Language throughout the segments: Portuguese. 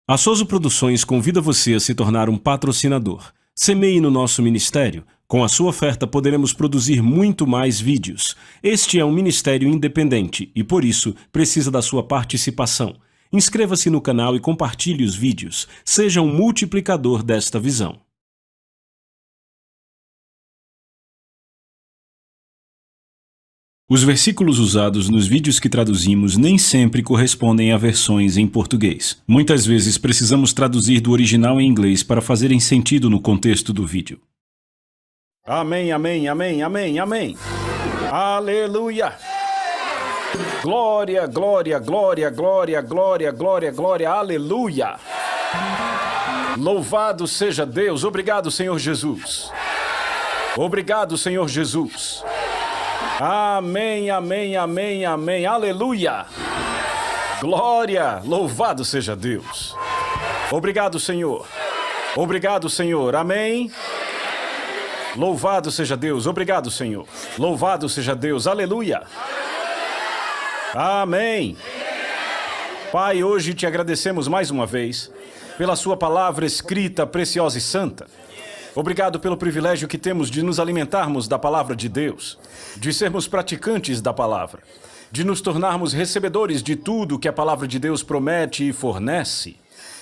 A Soso Produções convida você a se tornar um patrocinador. Semeie no nosso ministério. Com a sua oferta poderemos produzir muito mais vídeos. Este é um ministério independente e, por isso, precisa da sua participação. Inscreva-se no canal e compartilhe os vídeos. Seja um multiplicador desta visão. Os versículos usados nos vídeos que traduzimos nem sempre correspondem a versões em português. Muitas vezes precisamos traduzir do original em inglês para fazerem sentido no contexto do vídeo. Amém, amém, amém, amém, amém. Aleluia. Glória, glória, glória, glória, glória, glória, glória, aleluia. Louvado seja Deus. Obrigado, Senhor Jesus. Obrigado, Senhor Jesus. Amém, amém, amém, amém, aleluia. Glória, louvado seja Deus. Obrigado, Senhor. Obrigado, Senhor. Amém. Louvado seja Deus. Obrigado, Senhor. Louvado seja Deus. Aleluia. Amém. Pai, hoje te agradecemos mais uma vez pela sua palavra escrita, preciosa e santa. Obrigado pelo privilégio que temos de nos alimentarmos da palavra de Deus, de sermos praticantes da palavra, de nos tornarmos recebedores de tudo que a palavra de Deus promete e fornece.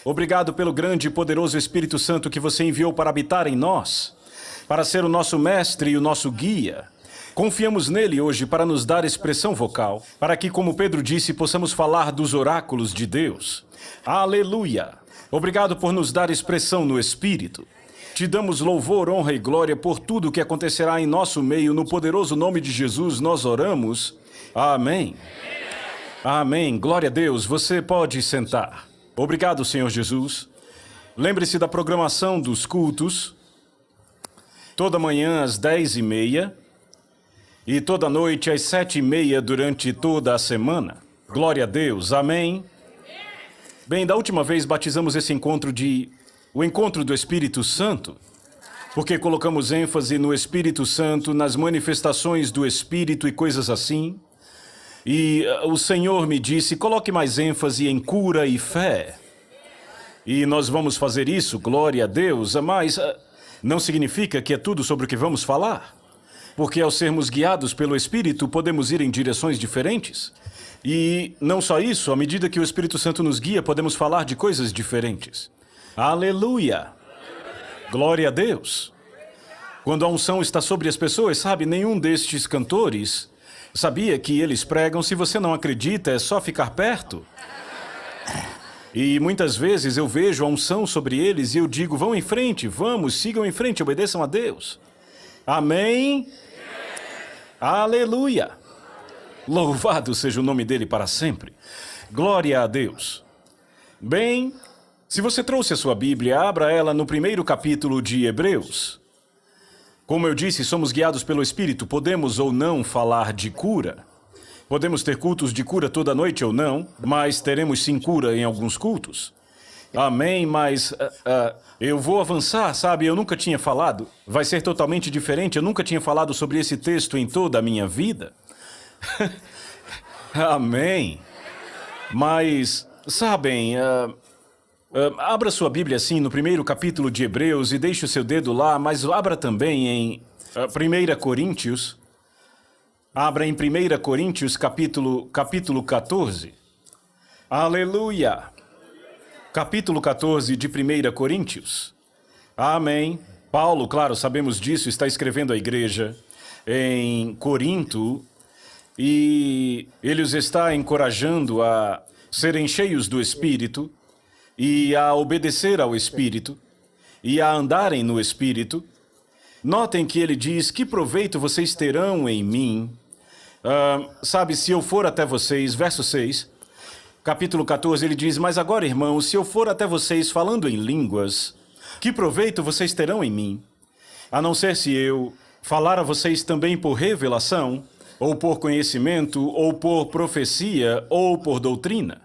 Obrigado pelo grande e poderoso Espírito Santo que você enviou para habitar em nós, para ser o nosso mestre e o nosso guia. Confiamos nele hoje para nos dar expressão vocal, para que, como Pedro disse, possamos falar dos oráculos de Deus. Aleluia! Obrigado por nos dar expressão no Espírito. Te damos louvor, honra e glória por tudo que acontecerá em nosso meio. No poderoso nome de Jesus nós oramos. Amém. Amém. Glória a Deus. Você pode sentar. Obrigado, Senhor Jesus. Lembre-se da programação dos cultos. Toda manhã às 10h30 e toda noite às 7h30 durante toda a semana. Glória a Deus. Amém. Bem, da última vez batizamos esse encontro de o encontro do Espírito Santo, porque colocamos ênfase no Espírito Santo, nas manifestações do Espírito e coisas assim. E o Senhor me disse, coloque mais ênfase em cura e fé. E nós vamos fazer isso, glória a Deus, mas não significa que é tudo sobre o que vamos falar. Porque ao sermos guiados pelo Espírito, podemos ir em direções diferentes. E não só isso, à medida que o Espírito Santo nos guia, podemos falar de coisas diferentes. Aleluia! Glória a Deus! Quando a unção está sobre as pessoas, sabe, nenhum destes cantores sabia que eles pregam, se você não acredita, é só ficar perto. E muitas vezes eu vejo a unção sobre eles e eu digo, vão em frente, vamos, sigam em frente, obedeçam a Deus. Amém? Aleluia! Louvado seja o nome dele para sempre. Glória a Deus. Bem, se você trouxe a sua Bíblia, abra ela no primeiro capítulo de Hebreus. Como eu disse, somos guiados pelo Espírito, podemos ou não falar de cura. Podemos ter cultos de cura toda noite ou não, mas teremos sim cura em alguns cultos. Amém, mas eu vou avançar, sabe? Eu nunca tinha falado. Vai ser totalmente diferente, eu nunca tinha falado sobre esse texto em toda a minha vida. Amém. Mas, sabem, abra sua Bíblia assim no primeiro capítulo de Hebreus e deixe o seu dedo lá, mas abra também em 1 Coríntios. Abra em 1 Coríntios capítulo 14. Aleluia! Capítulo 14 de 1 Coríntios. Amém. Paulo, claro, sabemos disso, está escrevendo à igreja em Corinto e ele os está encorajando a serem cheios do Espírito e a obedecer ao Espírito e a andarem no Espírito. Notem que ele diz, que proveito vocês terão em mim? Sabe, se eu for até vocês, verso 6, capítulo 14, ele diz, mas agora, irmãos, se eu for até vocês falando em línguas, que proveito vocês terão em mim? A não ser se eu falar a vocês também por revelação, ou por conhecimento, ou por profecia, ou por doutrina.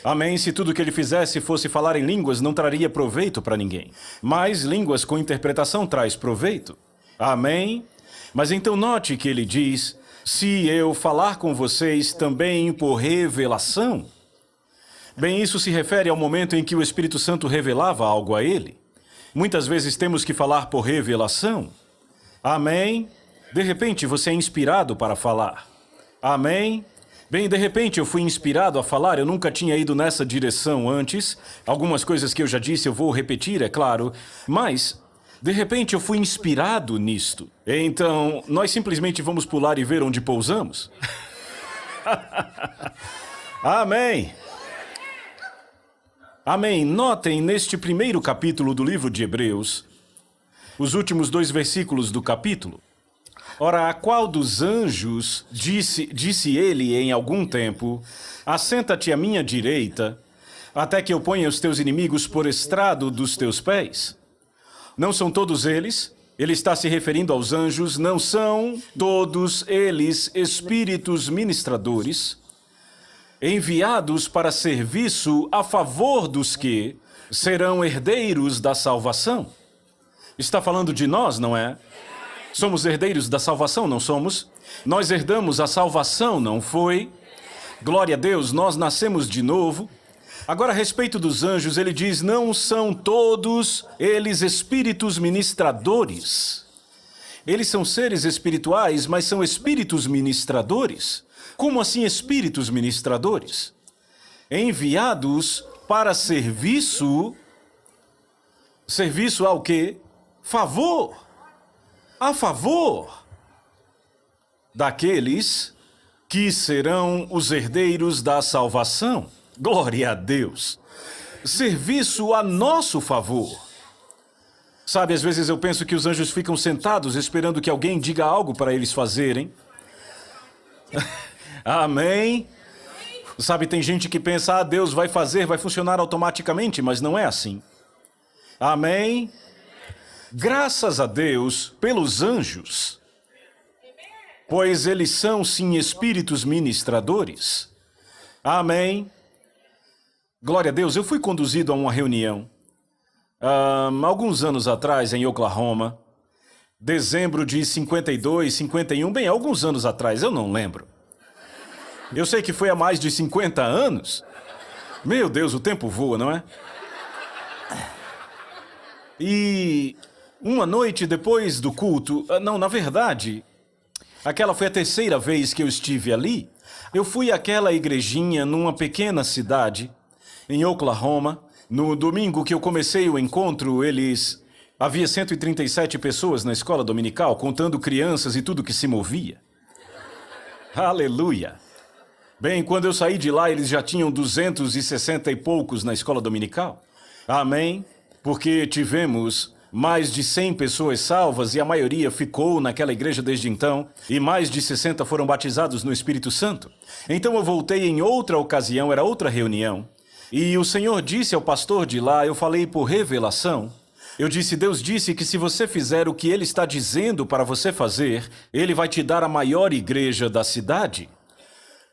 Amém? Se tudo que ele fizesse fosse falar em línguas, não traria proveito para ninguém. Mas línguas com interpretação traz proveito. Amém? Mas então note que ele diz, se eu falar com vocês também por revelação. Bem, isso se refere ao momento em que o Espírito Santo revelava algo a ele. Muitas vezes temos que falar por revelação. Amém? De repente você é inspirado para falar. Amém? Bem, de repente eu fui inspirado a falar, eu nunca tinha ido nessa direção antes. Algumas coisas que eu já disse eu vou repetir, é claro. Mas, de repente eu fui inspirado nisto. Então, nós simplesmente vamos pular e ver onde pousamos? Amém! Amém. Notem neste primeiro capítulo do livro de Hebreus, os últimos 2 versículos do capítulo. Ora, a qual dos anjos disse ele em algum tempo, assenta-te à minha direita, até que eu ponha os teus inimigos por estrado dos teus pés? Não são todos eles? Ele está se referindo aos anjos, não são todos eles espíritos ministradores, enviados para serviço a favor dos que serão herdeiros da salvação? Está falando de nós, não é? Somos herdeiros da salvação, não somos? Nós herdamos a salvação, não foi? Glória a Deus, nós nascemos de novo. Agora, a respeito dos anjos, ele diz, não são todos eles espíritos ministradores. Eles são seres espirituais, mas são espíritos ministradores. Como assim espíritos ministradores? Enviados para serviço. Serviço ao quê? Favor. A favor daqueles que serão os herdeiros da salvação. Glória a Deus. Serviço a nosso favor. Sabe, às vezes eu penso que os anjos ficam sentados esperando que alguém diga algo para eles fazerem. Amém? Sabe, tem gente que pensa, Deus vai fazer, vai funcionar automaticamente, mas não é assim. Amém? Graças a Deus pelos anjos, pois eles são sim espíritos ministradores. Amém? Glória a Deus. Eu fui conduzido a uma reunião alguns anos atrás em Oklahoma, dezembro de 52, 51, bem, alguns anos atrás, eu não lembro. Eu sei que foi há mais de 50 anos. Meu Deus, o tempo voa, não é? E uma noite depois do culto, não, na verdade, aquela foi a 3ª vez que eu estive ali. Eu fui àquela igrejinha numa pequena cidade, em Oklahoma. No domingo que eu comecei o encontro, havia 137 pessoas na escola dominical, contando crianças e tudo que se movia. Aleluia! Bem, quando eu saí de lá, eles já tinham 260 e poucos na escola dominical. Amém? Porque tivemos mais de 100 pessoas salvas e a maioria ficou naquela igreja desde então, e mais de 60 foram batizados no Espírito Santo. Então eu voltei em outra ocasião, era outra reunião, e o Senhor disse ao pastor de lá, eu falei por revelação, eu disse, Deus disse que se você fizer o que Ele está dizendo para você fazer, Ele vai te dar a maior igreja da cidade.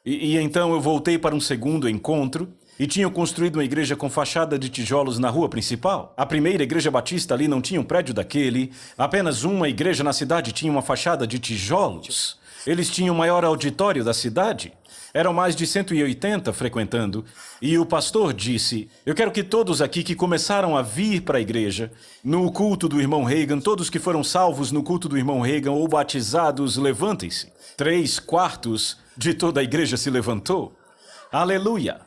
E então eu voltei para um segundo encontro e tinham construído uma igreja com fachada de tijolos na rua principal. A primeira igreja batista ali não tinha um prédio daquele, apenas uma igreja na cidade tinha uma fachada de tijolos. Eles tinham o maior auditório da cidade. Eram mais de 180 frequentando. E o pastor disse, eu quero que todos aqui que começaram a vir para a igreja, no culto do irmão Reagan, todos que foram salvos no culto do irmão Reagan ou batizados, levantem-se. 3/4 de toda a igreja se levantou. Aleluia!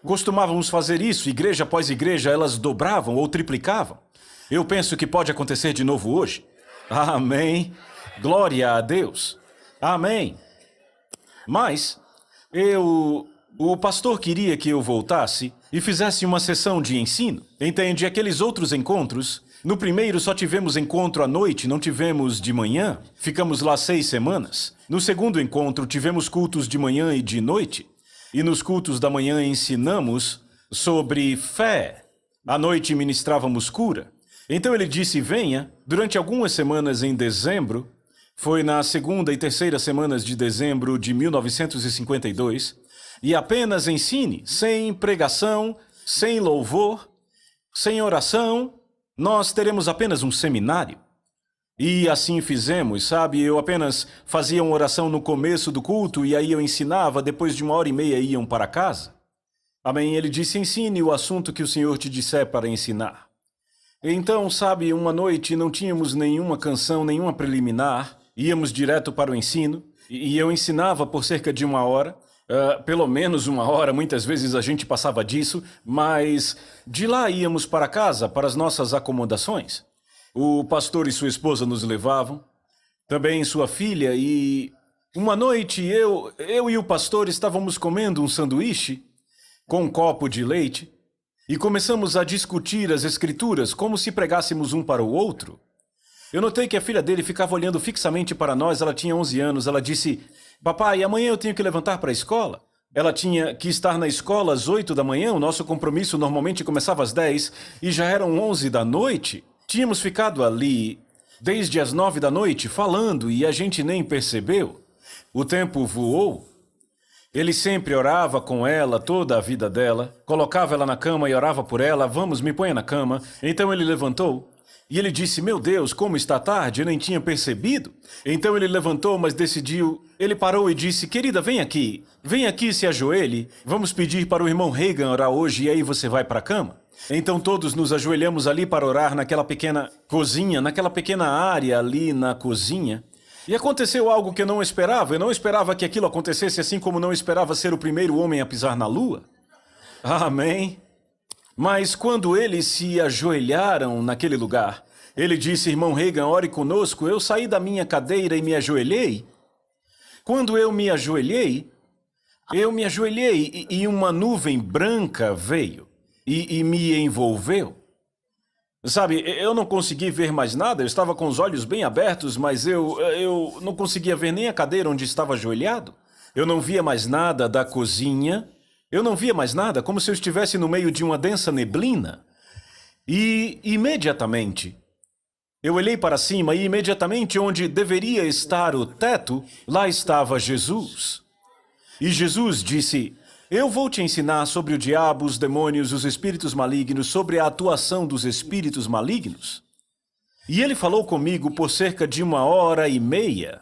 Costumávamos fazer isso, igreja após igreja, elas dobravam ou triplicavam. Eu penso que pode acontecer de novo hoje. Amém! Glória a Deus! Amém! Mas o pastor queria que eu voltasse e fizesse uma sessão de ensino. Entende? Aqueles outros encontros, no primeiro só tivemos encontro à noite, não tivemos de manhã. Ficamos lá 6 semanas. No segundo encontro tivemos cultos de manhã e de noite. E nos cultos da manhã ensinamos sobre fé. À noite ministrávamos cura. Então ele disse, venha, durante algumas semanas em dezembro, foi na 2ª e 3ª semanas de dezembro de 1952, e apenas ensine, sem pregação, sem louvor, sem oração, nós teremos apenas um seminário. E assim fizemos, sabe? Eu apenas fazia uma oração no começo do culto e aí eu ensinava, depois de 1h30 iam para casa. Amém. Ele disse, ensine o assunto que o Senhor te disser para ensinar. Então, sabe, uma noite não tínhamos nenhuma canção, nenhuma preliminar. Íamos direto para o ensino. E eu ensinava por cerca de 1 hora. Pelo menos 1 hora, muitas vezes a gente passava disso. Mas de lá íamos para casa, para as nossas acomodações. O pastor e sua esposa nos levavam. Também sua filha. E uma noite eu e o pastor estávamos comendo um sanduíche com um copo de leite. E começamos a discutir as escrituras como se pregássemos um para o outro. Eu notei que a filha dele ficava olhando fixamente para nós. Ela tinha 11 anos. Ela disse, papai, amanhã eu tenho que levantar para a escola. Ela tinha que estar na escola às 8 da manhã. O nosso compromisso normalmente começava às 10 e já eram 11 da noite. Tínhamos ficado ali desde as 9 da noite falando e a gente nem percebeu. O tempo voou. Ele sempre orava com ela toda a vida dela, colocava ela na cama e orava por ela, vamos, me ponha na cama. Então ele levantou e ele disse, meu Deus, como está tarde, eu nem tinha percebido. Então ele levantou, mas decidiu, ele parou e disse, querida, vem aqui, se ajoelhe, vamos pedir para o irmão Reagan orar hoje e aí você vai para a cama. Então todos nos ajoelhamos ali para orar naquela pequena cozinha, naquela pequena área ali na cozinha. E aconteceu algo que eu não esperava. Eu não esperava que aquilo acontecesse, assim como não esperava ser o primeiro homem a pisar na lua. Amém. Mas quando eles se ajoelharam naquele lugar, ele disse, irmão Reagan, ore conosco. Eu saí da minha cadeira e me ajoelhei. Quando eu me ajoelhei e uma nuvem branca veio e me envolveu. Sabe, eu não consegui ver mais nada, eu estava com os olhos bem abertos, mas eu não conseguia ver nem a cadeira onde estava ajoelhado. Eu não via mais nada da cozinha, eu não via mais nada, como se eu estivesse no meio de uma densa neblina. E imediatamente, eu olhei para cima e imediatamente onde deveria estar o teto, lá estava Jesus. E Jesus disse, eu vou te ensinar sobre o diabo, os demônios, os espíritos malignos, sobre a atuação dos espíritos malignos. E ele falou comigo por cerca de 1 hora e meia.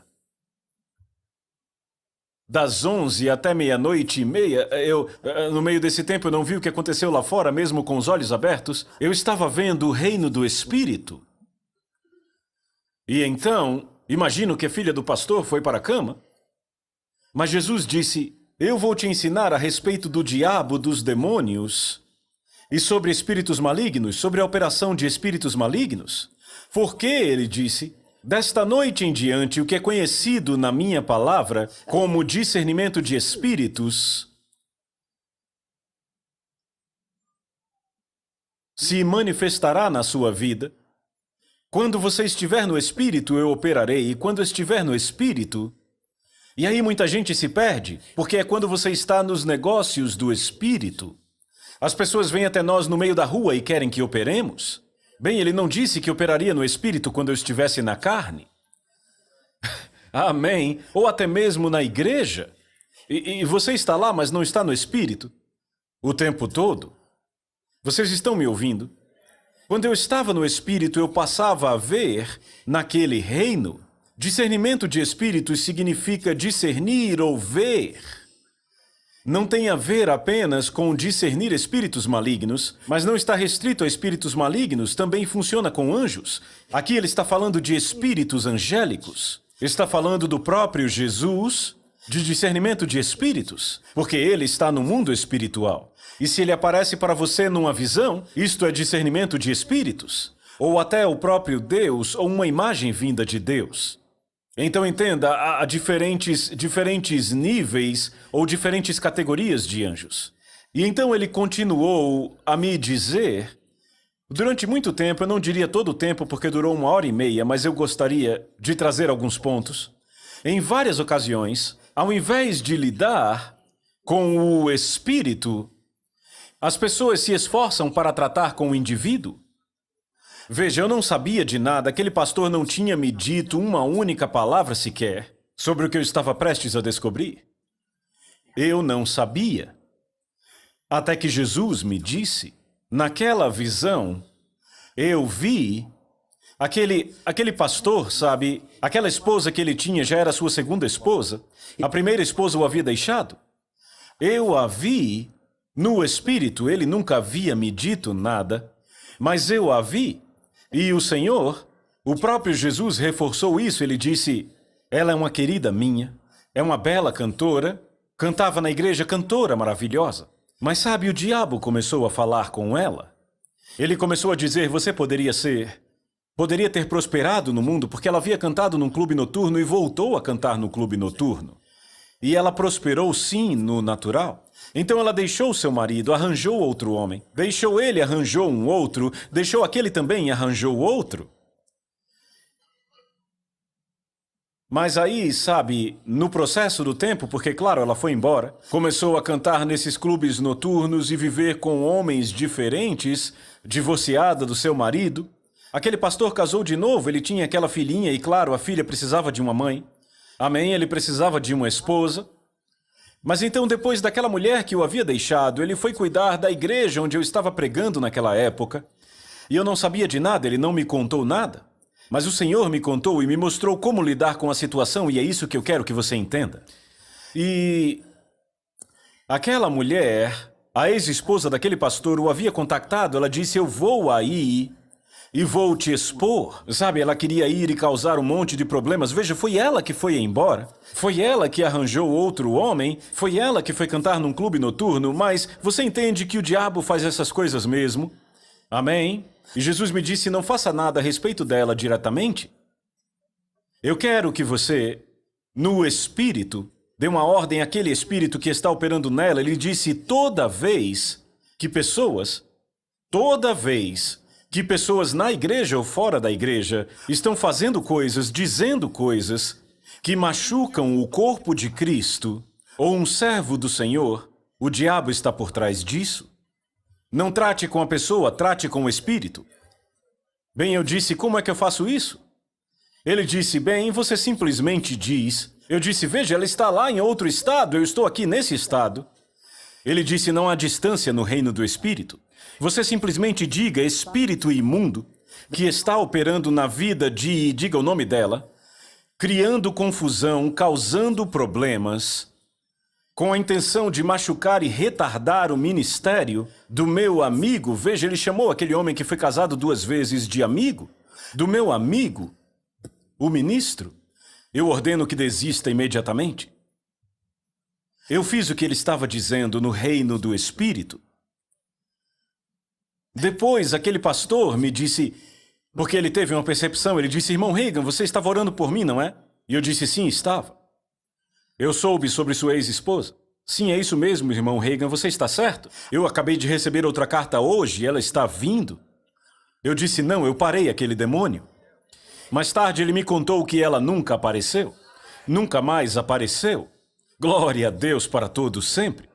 Das 11 até 00:30, no meio desse tempo, eu não vi o que aconteceu lá fora, mesmo com os olhos abertos. Eu estava vendo o reino do Espírito. E então, imagino que a filha do pastor foi para a cama. Mas Jesus disse, eu vou te ensinar a respeito do diabo, dos demônios, e sobre espíritos malignos, sobre a operação de espíritos malignos. Porque, ele disse, desta noite em diante, o que é conhecido na minha palavra como discernimento de espíritos se manifestará na sua vida. Quando você estiver no Espírito, eu operarei, e quando estiver no Espírito... E aí muita gente se perde, porque é quando você está nos negócios do Espírito. As pessoas vêm até nós no meio da rua e querem que operemos. Bem, ele não disse que operaria no Espírito quando eu estivesse na carne. Amém. Ou até mesmo na igreja. E você está lá, mas não está no Espírito o tempo todo. Vocês estão me ouvindo? Quando eu estava no Espírito, eu passava a ver naquele reino. Discernimento de espíritos significa discernir ou ver. Não tem a ver apenas com discernir espíritos malignos, mas não está restrito a espíritos malignos, também funciona com anjos. Aqui ele está falando de espíritos angélicos. Está falando do próprio Jesus, de discernimento de espíritos, porque ele está no mundo espiritual. E se ele aparece para você numa visão, isto é discernimento de espíritos. Ou até o próprio Deus, ou uma imagem vinda de Deus. Então entenda, há diferentes níveis ou diferentes categorias de anjos. E então ele continuou a me dizer, durante muito tempo, eu não diria todo o tempo porque durou 1 hora e meia, mas eu gostaria de trazer alguns pontos. Em várias ocasiões, ao invés de lidar com o espírito, as pessoas se esforçam para tratar com o indivíduo. Veja, eu não sabia de nada, aquele pastor não tinha me dito uma única palavra sequer sobre o que eu estava prestes a descobrir. Eu não sabia. Até que Jesus me disse, naquela visão, eu vi aquele pastor, sabe, aquela esposa que ele tinha já era sua segunda esposa, a primeira esposa o havia deixado. Eu a vi No espírito, ele nunca havia me dito nada, mas eu a vi. E o Senhor, o próprio Jesus, reforçou isso. Ele disse, ela é uma querida minha, é uma bela cantora, cantava na igreja, cantora maravilhosa. Mas sabe, o diabo começou a falar com ela. Ele começou a dizer, você poderia ter prosperado no mundo, porque ela havia cantado num clube noturno e voltou a cantar no clube noturno. E ela prosperou sim no natural. Então ela deixou seu marido, arranjou outro homem. Deixou ele, arranjou um outro. Deixou aquele também e arranjou outro. Mas aí, sabe, no processo do tempo, porque claro, ela foi embora, começou a cantar nesses clubes noturnos e viver com homens diferentes, divorciada do seu marido. Aquele pastor casou de novo, ele tinha aquela filhinha e claro, a filha precisava de uma mãe. Amém, ele precisava de uma esposa. Mas então, depois daquela mulher que o havia deixado, ele foi cuidar da igreja onde eu estava pregando naquela época. E eu não sabia de nada, ele não me contou nada. Mas o Senhor me contou e me mostrou como lidar com a situação, e é isso que eu quero que você entenda. E aquela mulher, a ex-esposa daquele pastor, o havia contactado, ela disse, eu vou aí e vou te expor. Sabe, ela queria ir e causar um monte de problemas. Veja, foi ela que foi embora. Foi ela que arranjou outro homem. Foi ela que foi cantar num clube noturno. Mas você entende que o diabo faz essas coisas mesmo? Amém? E Jesus me disse, não faça nada a respeito dela diretamente. Eu quero que você, no espírito, dê uma ordem àquele espírito que está operando nela. Ele disse, toda vez que pessoas na igreja ou fora da igreja estão fazendo coisas, dizendo coisas que machucam o corpo de Cristo ou um servo do Senhor, o diabo está por trás disso. Não trate com a pessoa, trate com o espírito. Bem, eu disse, como é que eu faço isso? Ele disse, bem, você simplesmente diz. Eu disse, veja, ela está lá em outro estado, eu estou aqui nesse estado. Ele disse, não há distância no reino do espírito. Você simplesmente diga, espírito imundo, que está operando na vida de, diga o nome dela, criando confusão, causando problemas, com a intenção de machucar e retardar o ministério do meu amigo. Veja, ele chamou aquele homem que foi casado 2 vezes de amigo, do meu amigo, o ministro. Eu ordeno que desista imediatamente. Eu fiz o que ele estava dizendo no reino do espírito. Depois, aquele pastor me disse, porque ele teve uma percepção, ele disse, irmão Reagan, você estava orando por mim, não é? E eu disse, sim, estava. Eu soube sobre sua ex-esposa. Sim, é isso mesmo, irmão Reagan, você está certo. Eu acabei de receber outra carta hoje, ela está vindo. Eu disse, não, eu parei aquele demônio. Mais tarde ele me contou que ela nunca apareceu. Nunca mais apareceu. Glória a Deus para todos sempre.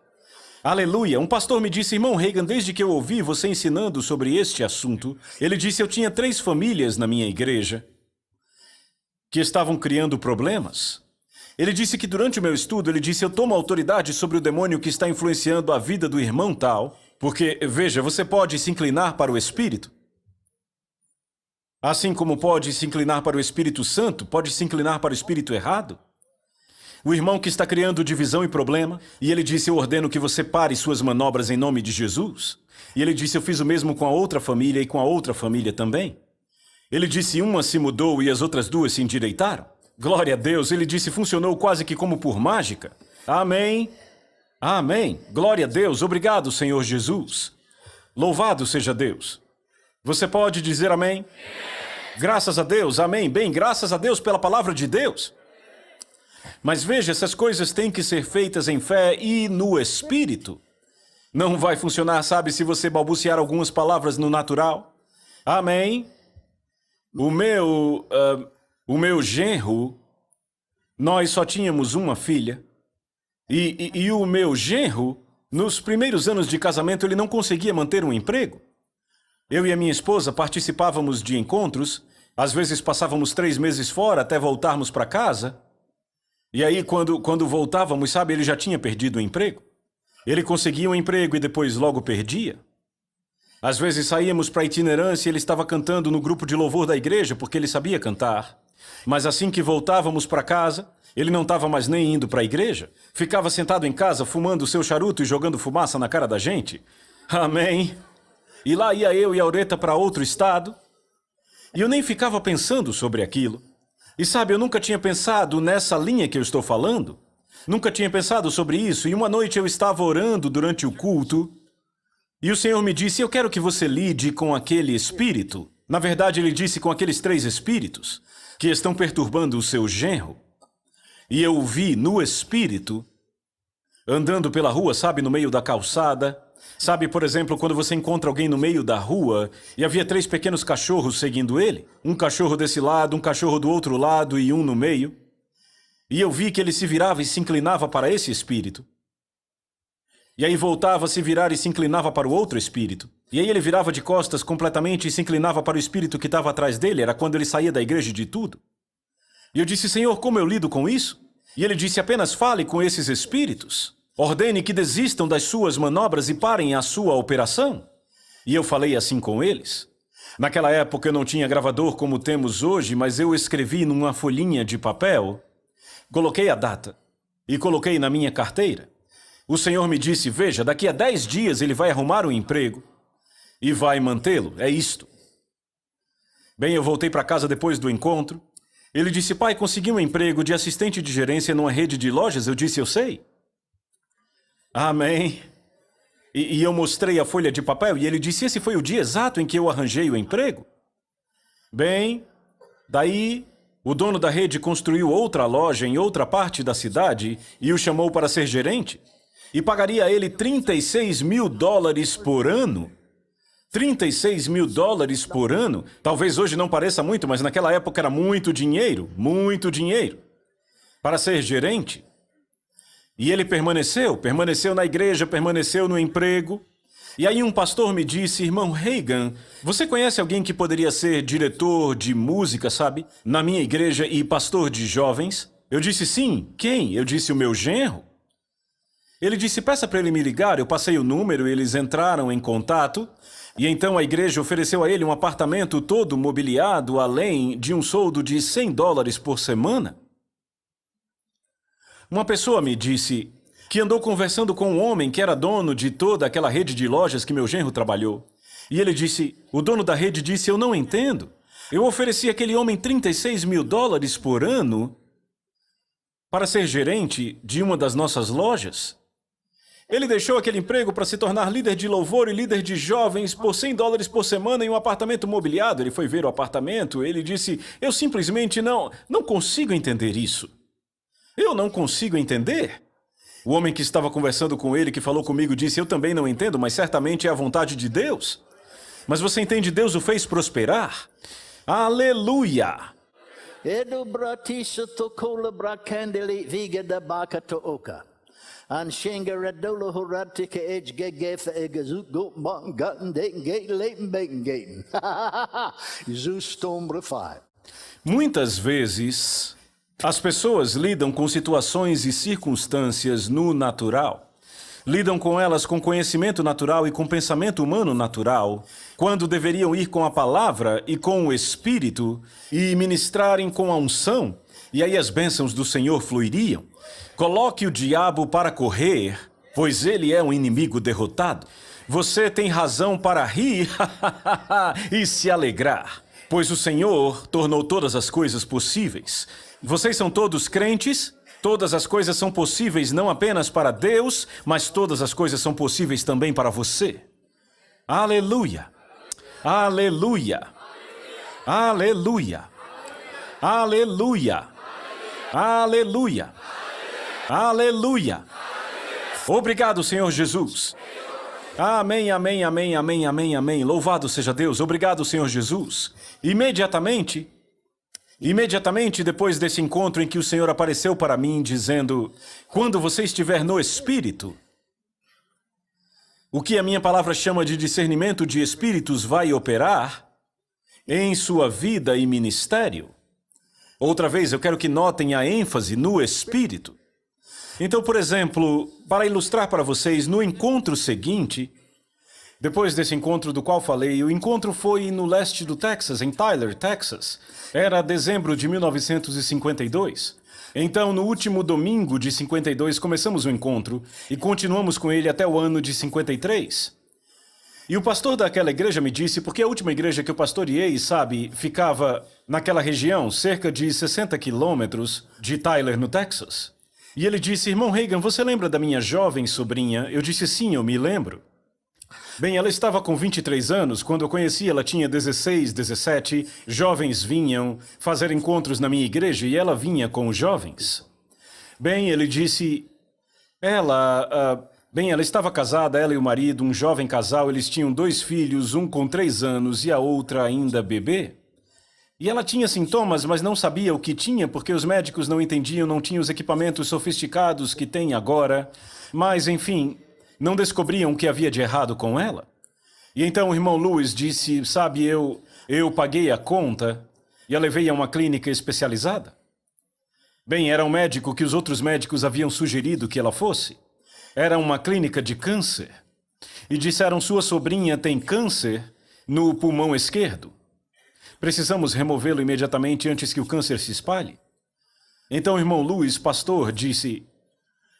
Aleluia! Um pastor me disse, irmão Reagan, desde que eu ouvi você ensinando sobre este assunto, ele disse, eu tinha 3 famílias na minha igreja que estavam criando problemas. Ele disse que durante o meu estudo, ele disse, eu tomo autoridade sobre o demônio que está influenciando a vida do irmão tal, porque, veja, você pode se inclinar para o Espírito, assim como pode se inclinar para o Espírito Santo, pode se inclinar para o Espírito errado. O irmão que está criando divisão e problema, e ele disse, eu ordeno que você pare suas manobras em nome de Jesus. E ele disse, eu fiz o mesmo com a outra família e com a outra família também. Ele disse, uma se mudou e as outras 2 se endireitaram. Glória a Deus, ele disse, funcionou quase que como por mágica. Amém. Amém. Glória a Deus, obrigado, Senhor Jesus. Louvado seja Deus. Você pode dizer amém? Graças a Deus, amém. Bem, graças a Deus pela palavra de Deus. Mas veja, essas coisas têm que ser feitas em fé e no Espírito. Não vai funcionar, sabe, se você balbuciar algumas palavras no natural. Amém. O meu genro, nós só tínhamos uma filha. E o meu genro, nos primeiros anos de casamento, ele não conseguia manter um emprego. Eu e a minha esposa participávamos de encontros. Às vezes passávamos 3 meses fora até voltarmos para casa. E aí, quando voltávamos, sabe, ele já tinha perdido o emprego. Ele conseguia um emprego e depois logo perdia. Às vezes saíamos para itinerância e ele estava cantando no grupo de louvor da igreja porque ele sabia cantar. Mas assim que voltávamos para casa, ele não estava mais nem indo para a igreja. Ficava sentado em casa, fumando o seu charuto e jogando fumaça na cara da gente. Amém. E lá ia eu e a Aureta para outro estado. E eu nem ficava pensando sobre aquilo. E sabe, eu nunca tinha pensado nessa linha que eu estou falando. Nunca tinha pensado sobre isso. E uma noite eu estava orando durante o culto. E o Senhor me disse, eu quero que você lide com aquele espírito. Na verdade, ele disse com aqueles 3 espíritos que estão perturbando o seu genro. E eu o vi no espírito, andando pela rua, sabe, no meio da calçada. Sabe, por exemplo, quando você encontra alguém no meio da rua e havia 3 pequenos cachorros seguindo ele? Um cachorro desse lado, um cachorro do outro lado e um no meio. E eu vi que ele se virava e se inclinava para esse espírito. E aí voltava a se virar e se inclinava para o outro espírito. E aí ele virava de costas completamente e se inclinava para o espírito que estava atrás dele. Era quando ele saía da igreja de tudo. E eu disse, Senhor, como eu lido com isso? E ele disse, apenas fale com esses espíritos. Ordene que desistam das suas manobras e parem a sua operação. E eu falei assim com eles. Naquela época eu não tinha gravador como temos hoje, mas eu escrevi numa folhinha de papel, coloquei a data e coloquei na minha carteira. O Senhor me disse, veja, daqui a 10 dias ele vai arrumar um emprego e vai mantê-lo, é isto. Bem, eu voltei para casa depois do encontro. Ele disse, pai, consegui um emprego de assistente de gerência numa rede de lojas. Eu disse, eu sei. Amém. E eu mostrei a folha de papel e ele disse, esse foi o dia exato em que eu arranjei o emprego. Bem, daí o dono da rede construiu outra loja em outra parte da cidade e o chamou para ser gerente. E pagaria a ele $36.000 por ano. $36.000 por ano. Talvez hoje não pareça muito, mas naquela época era muito dinheiro. Muito dinheiro. Para ser gerente. E ele permaneceu na igreja, permaneceu no emprego. E aí um pastor me disse, irmão Reagan, você conhece alguém que poderia ser diretor de música, sabe? Na minha igreja e pastor de jovens? Eu disse, sim. Quem? Eu disse, o meu genro. Ele disse, peça para ele me ligar. Eu passei o número, eles entraram em contato. E então a igreja ofereceu a ele um apartamento todo mobiliado, além de um soldo de $100 por semana. Uma pessoa me disse que andou conversando com um homem que era dono de toda aquela rede de lojas que meu genro trabalhou. E ele disse, o dono da rede disse, eu não entendo. Eu ofereci àquele homem $36.000 por ano para ser gerente de uma das nossas lojas. Ele deixou aquele emprego para se tornar líder de louvor e líder de jovens por $100 por semana em um apartamento mobiliado. Ele foi ver o apartamento, ele disse, eu simplesmente não consigo entender isso. Eu não consigo entender. O homem que estava conversando com ele, que falou comigo, disse, eu também não entendo, mas certamente é a vontade de Deus. Mas você entende, Deus o fez prosperar. Aleluia! Muitas vezes, as pessoas lidam com situações e circunstâncias no natural. Lidam com elas com conhecimento natural e com pensamento humano natural, quando deveriam ir com a palavra e com o Espírito e ministrarem com a unção, e aí as bênçãos do Senhor fluiriam. Coloque o diabo para correr, pois ele é um inimigo derrotado. Você tem razão para rir e se alegrar, pois o Senhor tornou todas as coisas possíveis. Vocês são todos crentes? Todas as coisas são possíveis não apenas para Deus, mas todas as coisas são possíveis também para você. Aleluia! Aleluia! Aleluia! Aleluia! Aleluia! Aleluia! Obrigado, Senhor Jesus. Amém, amém, amém, amém, amém, amém. Louvado seja Deus. Obrigado, Senhor Jesus. Imediatamente depois desse encontro em que o Senhor apareceu para mim dizendo, quando você estiver no Espírito, o que a minha palavra chama de discernimento de espíritos vai operar em sua vida e ministério. Outra vez, eu quero que notem a ênfase no Espírito. Então, por exemplo, para ilustrar para vocês, no encontro seguinte, Depois desse encontro do qual falei, o encontro foi no leste do Texas, em Tyler, Texas. Era dezembro de 1952. Então, no último domingo de 52, começamos o encontro e continuamos com ele até o ano de 53. E o pastor daquela igreja me disse, porque a última igreja que eu pastoreei, sabe, ficava naquela região, cerca de 60 quilômetros de Tyler, no Texas. E ele disse, irmão Reagan, você lembra da minha jovem sobrinha? Eu disse, sim, eu me lembro. Bem, ela estava com 23 anos. Quando eu conheci, ela tinha 16, 17. Jovens vinham fazer encontros na minha igreja e ela vinha com os jovens. Bem, ele disse... ela estava casada, ela e o marido, um jovem casal. Eles tinham 2 filhos, um com 3 anos e a outra ainda bebê. E ela tinha sintomas, mas não sabia o que tinha, porque os médicos não entendiam, não tinham os equipamentos sofisticados que tem agora. Mas, enfim... não descobriam o que havia de errado com ela. E então o irmão Lewis disse, sabe, eu paguei a conta e a levei a uma clínica especializada. Bem, era um médico que os outros médicos haviam sugerido que ela fosse. Era uma clínica de câncer. E disseram, sua sobrinha tem câncer no pulmão esquerdo. Precisamos removê-lo imediatamente antes que o câncer se espalhe. Então o irmão Lewis, pastor, disse...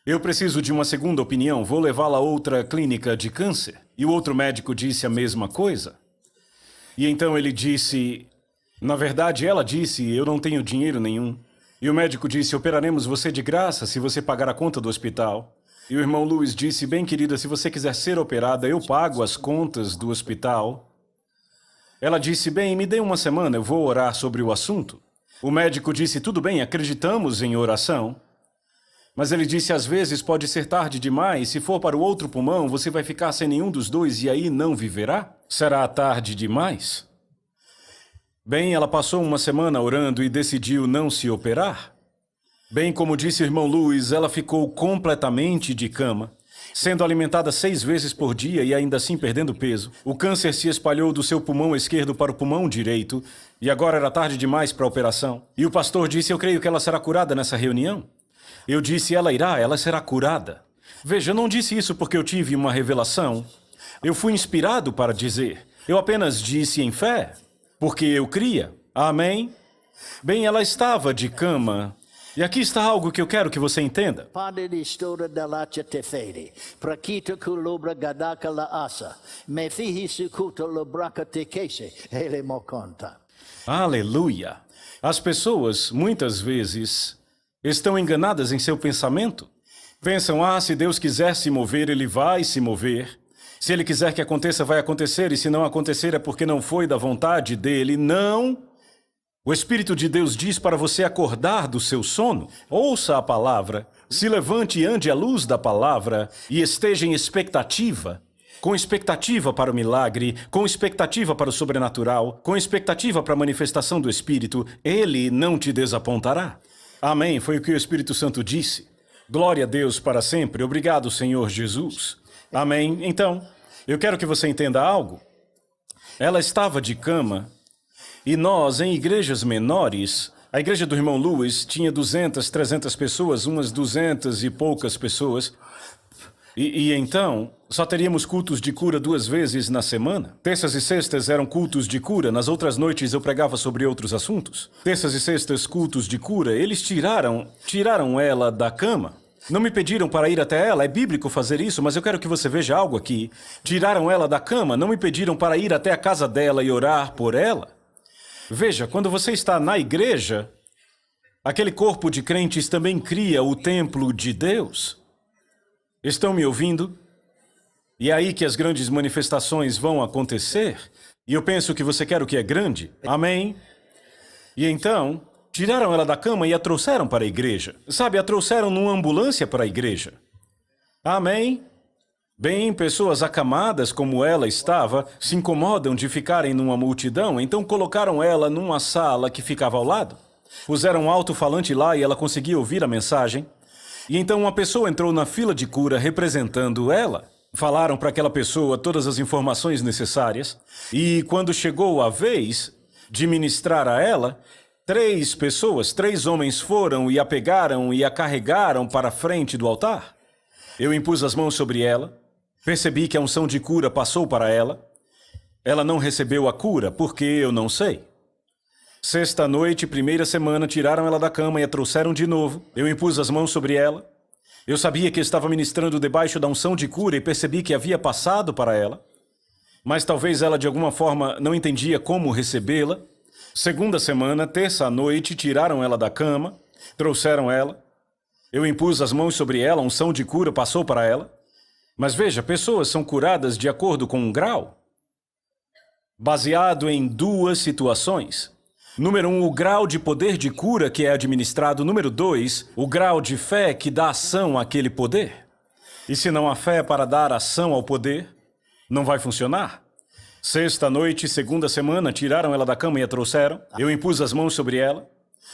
eu preciso de uma segunda opinião, vou levá-la a outra clínica de câncer. E o outro médico disse a mesma coisa. E então ele disse... na verdade, ela disse, eu não tenho dinheiro nenhum. E o médico disse, operaremos você de graça se você pagar a conta do hospital. E o irmão Lewis disse, bem querida, se você quiser ser operada, eu pago as contas do hospital. Ela disse, bem, me dê uma semana, eu vou orar sobre o assunto. O médico disse, tudo bem, acreditamos em oração. Mas ele disse, às vezes pode ser tarde demais, se for para o outro pulmão, você vai ficar sem nenhum dos dois e aí não viverá? Será tarde demais? Bem, ela passou uma semana orando e decidiu não se operar. Bem, como disse o irmão Lewis, ela ficou completamente de cama, sendo alimentada 6 vezes por dia e ainda assim perdendo peso. O câncer se espalhou do seu pulmão esquerdo para o pulmão direito e agora era tarde demais para a operação. E o pastor disse, eu creio que ela será curada nessa reunião. Eu disse, ela será curada. Veja, eu não disse isso porque eu tive uma revelação. Eu fui inspirado para dizer. Eu apenas disse em fé, porque eu cria. Amém? Bem, ela estava de cama. E aqui está algo que eu quero que você entenda. Aleluia! As pessoas, muitas vezes... estão enganadas em seu pensamento. Pensam, se Deus quiser se mover, Ele vai se mover. Se Ele quiser que aconteça, vai acontecer. E se não acontecer, é porque não foi da vontade dEle. Não! O Espírito de Deus diz para você acordar do seu sono. Ouça a palavra. Se levante e ande à luz da palavra. E esteja em expectativa. Com expectativa para o milagre, com expectativa para o sobrenatural, com expectativa para a manifestação do Espírito. Ele não te desapontará. Amém, foi o que o Espírito Santo disse. Glória a Deus para sempre. Obrigado, Senhor Jesus. Amém. Então, eu quero que você entenda algo. Ela estava de cama e nós, em igrejas menores, a igreja do irmão Lewis tinha 200, 300 pessoas, umas 200 e poucas pessoas. E então, só teríamos cultos de cura 2 vezes na semana. Terças e sextas eram cultos de cura, nas outras noites eu pregava sobre outros assuntos. Terças e sextas, cultos de cura, eles tiraram ela da cama. Não me pediram para ir até ela, é bíblico fazer isso, mas eu quero que você veja algo aqui. Tiraram ela da cama, não me pediram para ir até a casa dela e orar por ela. Veja, quando você está na igreja, aquele corpo de crentes também cria o templo de Deus. Estão me ouvindo? E é aí que as grandes manifestações vão acontecer. E eu penso que você quer o que é grande. Amém? E então, tiraram ela da cama e a trouxeram para a igreja. Sabe, a trouxeram numa ambulância para a igreja. Amém? Bem, pessoas acamadas como ela estava, se incomodam de ficarem numa multidão, então colocaram ela numa sala que ficava ao lado. Puseram um alto-falante lá e ela conseguia ouvir a mensagem. E então uma pessoa entrou na fila de cura representando ela. Falaram para aquela pessoa todas as informações necessárias. E quando chegou a vez de ministrar a ela, 3 pessoas, 3 homens foram e a pegaram e a carregaram para a frente do altar. Eu impus as mãos sobre ela. Percebi que a unção de cura passou para ela. Ela não recebeu a cura porque eu não sei. Sexta noite, primeira semana, tiraram ela da cama e a trouxeram de novo. Eu impus as mãos sobre ela. Eu sabia que estava ministrando debaixo da unção de cura e percebi que havia passado para ela. Mas talvez ela de alguma forma não entendia como recebê-la. Segunda semana, terça à noite, tiraram ela da cama, trouxeram ela. Eu impus as mãos sobre ela, a unção de cura passou para ela. Mas veja, pessoas são curadas de acordo com um grau, baseado em duas situações. Número 1, o grau de poder de cura que é administrado. Número 2, o grau de fé que dá ação àquele poder. E se não há fé para dar ação ao poder, não vai funcionar. Sexta noite, segunda semana, tiraram ela da cama e a trouxeram. Eu impus as mãos sobre ela.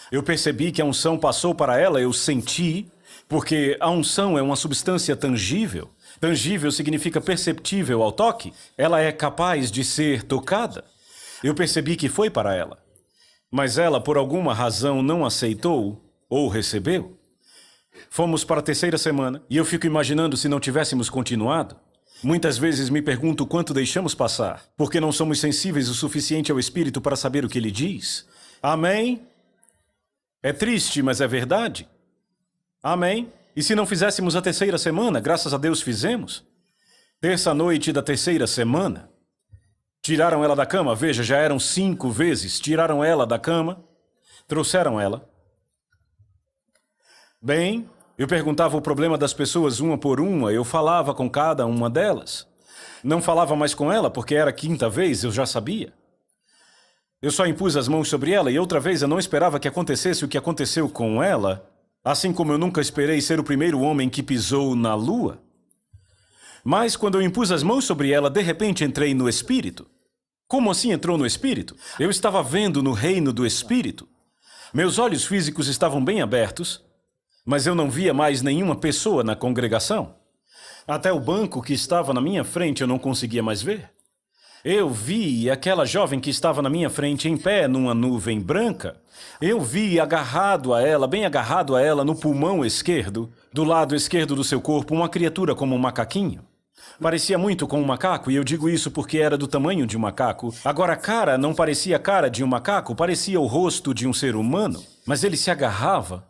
Eu percebi que a unção passou para ela, eu senti, porque a unção é uma substância tangível. Tangível significa perceptível ao toque. Ela é capaz de ser tocada. Eu percebi que foi para ela. Mas ela, por alguma razão, não aceitou ou recebeu. Fomos para a terceira semana e eu fico imaginando se não tivéssemos continuado. Muitas vezes me pergunto quanto deixamos passar, porque não somos sensíveis o suficiente ao Espírito para saber o que ele diz. Amém? É triste, mas é verdade. Amém? E se não fizéssemos a terceira semana, graças a Deus fizemos. Terça noite da terceira semana. Tiraram ela da cama, veja, já eram 5 vezes. Tiraram ela da cama, trouxeram ela. Bem, eu perguntava o problema das pessoas uma por uma, eu falava com cada uma delas. Não falava mais com ela porque era a 5ª vez, eu já sabia. Eu só impus as mãos sobre ela e outra vez eu não esperava que acontecesse o que aconteceu com ela, assim como eu nunca esperei ser o primeiro homem que pisou na lua. Mas quando eu impus as mãos sobre ela, de repente entrei no Espírito. Como assim entrou no Espírito? Eu estava vendo no reino do Espírito. Meus olhos físicos estavam bem abertos, mas eu não via mais nenhuma pessoa na congregação. Até o banco que estava na minha frente eu não conseguia mais ver. Eu vi aquela jovem que estava na minha frente em pé numa nuvem branca. Eu vi agarrado a ela, bem agarrado a ela no pulmão esquerdo, do lado esquerdo do seu corpo, uma criatura como um macaquinho. Parecia muito com um macaco, e eu digo isso porque era do tamanho de um macaco. Agora a cara não parecia a cara de um macaco, parecia o rosto de um ser humano. Mas ele se agarrava.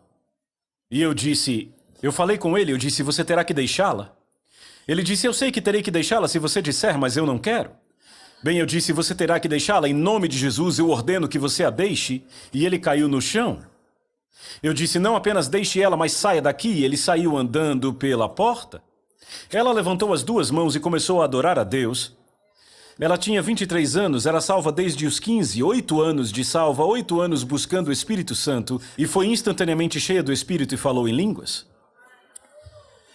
E eu falei com ele, eu disse, você terá que deixá-la. Ele disse, eu sei que terei que deixá-la se você disser, mas eu não quero. Bem, eu disse, você terá que deixá-la, em nome de Jesus, eu ordeno que você a deixe. E ele caiu no chão. Eu disse, não apenas deixe ela, mas saia daqui. Ele saiu andando pela porta. Ela levantou as 2 mãos e começou a adorar a Deus. Ela tinha 23 anos, era salva desde os 15, 8 anos de salva, 8 anos buscando o Espírito Santo, e foi instantaneamente cheia do Espírito e falou em línguas.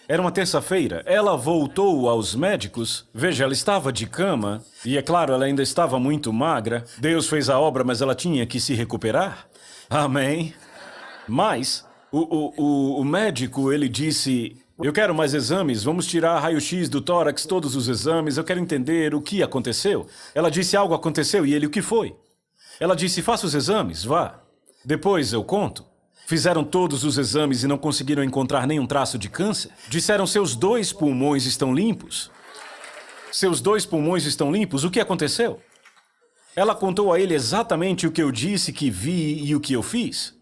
Era uma terça-feira, ela voltou aos médicos. Veja, ela estava de cama, e é claro, ela ainda estava muito magra. Deus fez a obra, mas ela tinha que se recuperar. Amém. Mas, o médico, ele disse, eu quero mais exames, vamos tirar raio-x do tórax, todos os exames, eu quero entender o que aconteceu. Ela disse, algo aconteceu, e ele, o que foi? Ela disse, faça os exames, vá. Depois eu conto. Fizeram todos os exames e não conseguiram encontrar nenhum traço de câncer. Disseram, seus 2 pulmões estão limpos. Seus 2 pulmões estão limpos, o que aconteceu? Ela contou a ele exatamente o que eu disse que vi e o que eu fiz.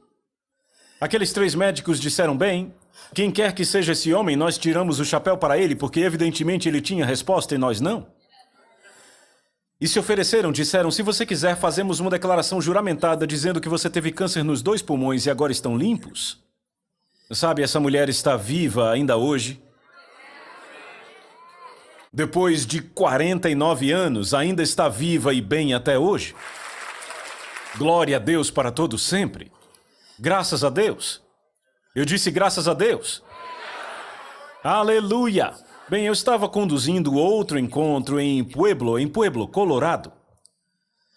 Aqueles 3 médicos disseram, bem, quem quer que seja esse homem, nós tiramos o chapéu para ele, porque evidentemente ele tinha resposta e nós não. E se ofereceram, disseram, se você quiser, fazemos uma declaração juramentada dizendo que você teve câncer nos 2 pulmões e agora estão limpos. Sabe, essa mulher está viva ainda hoje. Depois de 49 anos, ainda está viva e bem até hoje. Glória a Deus para todo sempre. Graças a Deus. Eu disse graças a Deus. Aleluia! Bem, eu estava conduzindo outro encontro em Pueblo, Colorado.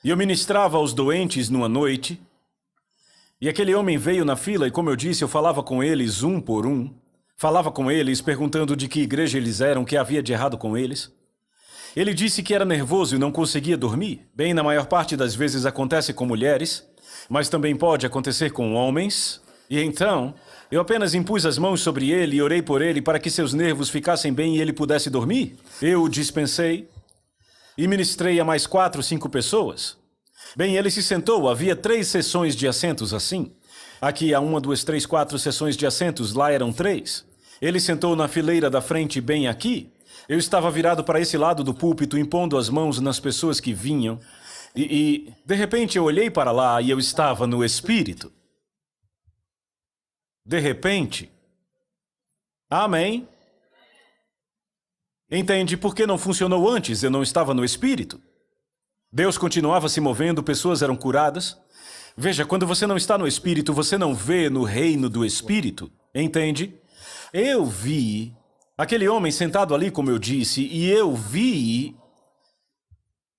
E eu ministrava aos doentes numa noite. E aquele homem veio na fila e, como eu disse, eu falava com eles um por um. Falava com eles, perguntando de que igreja eles eram, o que havia de errado com eles. Ele disse que era nervoso e não conseguia dormir. Bem, na maior parte das vezes acontece com mulheres, mas também pode acontecer com homens. E então, Eu apenas impus as mãos sobre ele e orei por ele para que seus nervos ficassem bem e ele pudesse dormir. Eu o dispensei e ministrei a mais 4, 5 pessoas. Bem, ele se sentou, havia 3 seções de assentos assim. Aqui há 1, 2, 3, 4 seções de assentos, lá eram 3. Ele sentou na fileira da frente bem aqui. Eu estava virado para esse lado do púlpito, impondo as mãos nas pessoas que vinham. E de repente eu olhei para lá e eu estava no Espírito. De repente. Amém? Entende por que não funcionou antes? Eu não estava no Espírito. Deus continuava se movendo, pessoas eram curadas. Veja, quando você não está no Espírito, você não vê no reino do Espírito. Entende? Eu vi aquele homem sentado ali, como eu disse, e eu vi...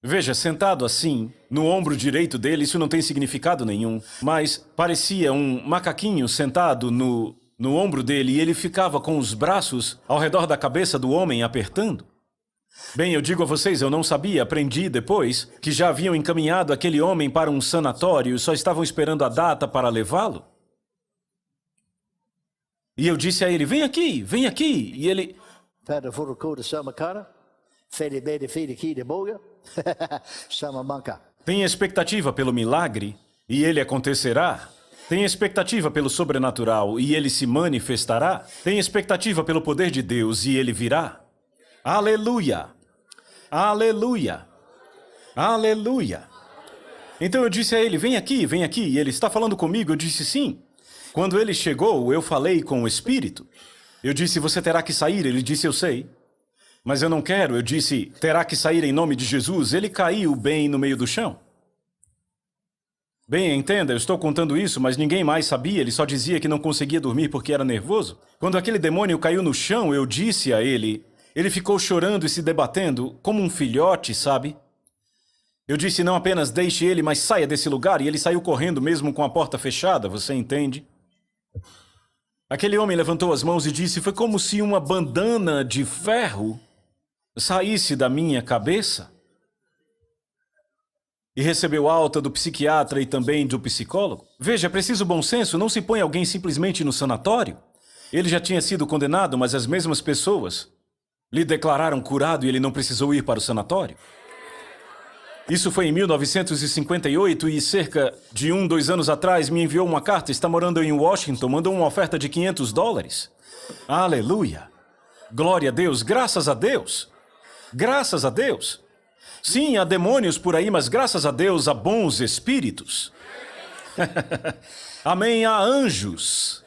Veja, sentado assim, no ombro direito dele, isso não tem significado nenhum, mas parecia um macaquinho sentado no ombro dele e ele ficava com os braços ao redor da cabeça do homem apertando. Bem, eu digo a vocês, eu não sabia, aprendi depois, que já haviam encaminhado aquele homem para um sanatório e só estavam esperando a data para levá-lo. E eu disse a ele, vem aqui, e ele... Tem expectativa pelo milagre, e ele acontecerá. Tem expectativa pelo sobrenatural, e ele se manifestará. Tem expectativa pelo poder de Deus, e ele virá. Aleluia! Aleluia! Aleluia! Então eu disse a ele, vem aqui, e ele está falando comigo, eu disse sim. Quando ele chegou, eu falei com o Espírito. Eu disse, você terá que sair, ele disse, eu sei. Mas eu não quero, eu disse, terá que sair em nome de Jesus. Ele caiu bem no meio do chão. Bem, entenda, eu estou contando isso, mas ninguém mais sabia, ele só dizia que não conseguia dormir porque era nervoso. Quando aquele demônio caiu no chão, eu disse a ele ficou chorando e se debatendo, como um filhote, sabe? Eu disse, não apenas deixe ele, mas saia desse lugar, e ele saiu correndo mesmo com a porta fechada, você entende? Aquele homem levantou as mãos e disse, foi como se uma bandana de ferro saísse da minha cabeça. E recebeu alta do psiquiatra e também do psicólogo. Veja, é preciso bom senso, não se põe alguém simplesmente no sanatório. Ele já tinha sido condenado, mas as mesmas pessoas lhe declararam curado e ele não precisou ir para o sanatório. Isso foi em 1958 e cerca de 2 anos atrás me enviou uma carta, está morando em Washington, mandou uma oferta de $500. Aleluia! Glória a Deus, graças a Deus! Graças a Deus! Sim, há demônios por aí, mas graças a Deus há bons espíritos. Amém, há anjos.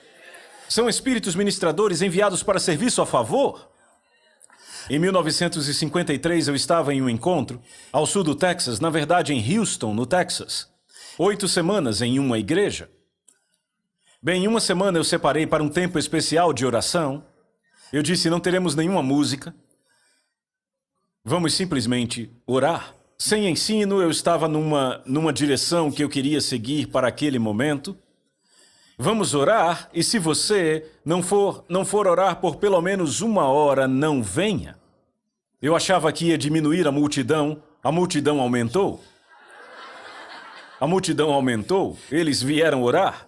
São espíritos ministradores enviados para serviço a favor. Em 1953 eu estava em um encontro ao sul do Texas, na verdade em Houston, no Texas. 8 semanas em uma igreja. Bem, em uma semana eu separei para um tempo especial de oração. Eu disse, não teremos nenhuma música. Vamos simplesmente orar. Sem ensino, eu estava numa direção que eu queria seguir para aquele momento. Vamos orar, e se você não for orar por pelo menos 1 hora, não venha. Eu achava que ia diminuir a multidão aumentou. A multidão aumentou, eles vieram orar.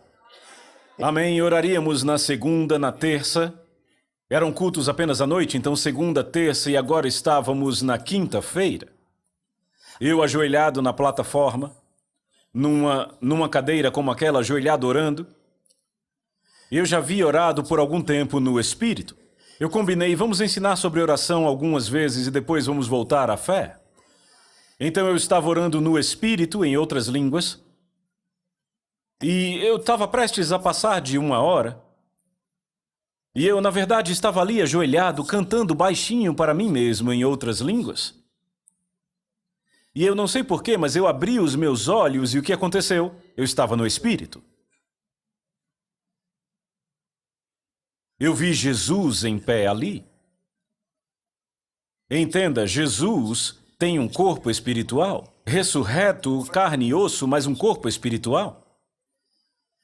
Amém, oraríamos na segunda, na terça. Eram cultos apenas à noite, então segunda, terça e agora estávamos na quinta-feira. Eu ajoelhado na plataforma, numa cadeira como aquela, ajoelhado orando. Eu já havia orado por algum tempo no Espírito. Eu combinei, vamos ensinar sobre oração algumas vezes e depois vamos voltar à fé. Então eu estava orando no Espírito, em outras línguas, e eu estava prestes a passar de 1 hora. E eu, na verdade, estava ali ajoelhado, cantando baixinho para mim mesmo em outras línguas. E eu não sei porquê, mas eu abri os meus olhos e o que aconteceu? Eu estava no Espírito. Eu vi Jesus em pé ali. Entenda, Jesus tem um corpo espiritual, ressurreto, carne e osso, mas um corpo espiritual.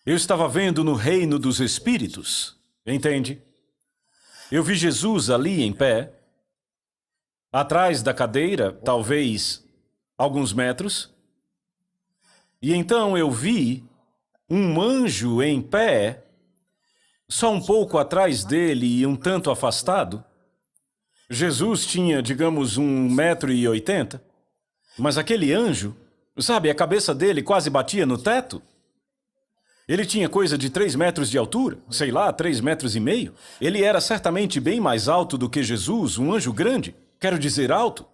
Eu estava vendo no reino dos espíritos. Entende? Eu vi Jesus ali em pé, atrás da cadeira, talvez alguns metros, e então eu vi um anjo em pé só um pouco atrás dele e um tanto afastado. Jesus tinha, digamos, 1,80 m, mas aquele anjo, sabe, a cabeça dele quase batia no teto. Ele tinha coisa de 3 metros de altura, sei lá, 3,5 metros. Ele era certamente bem mais alto do que Jesus, um anjo grande, quero dizer alto.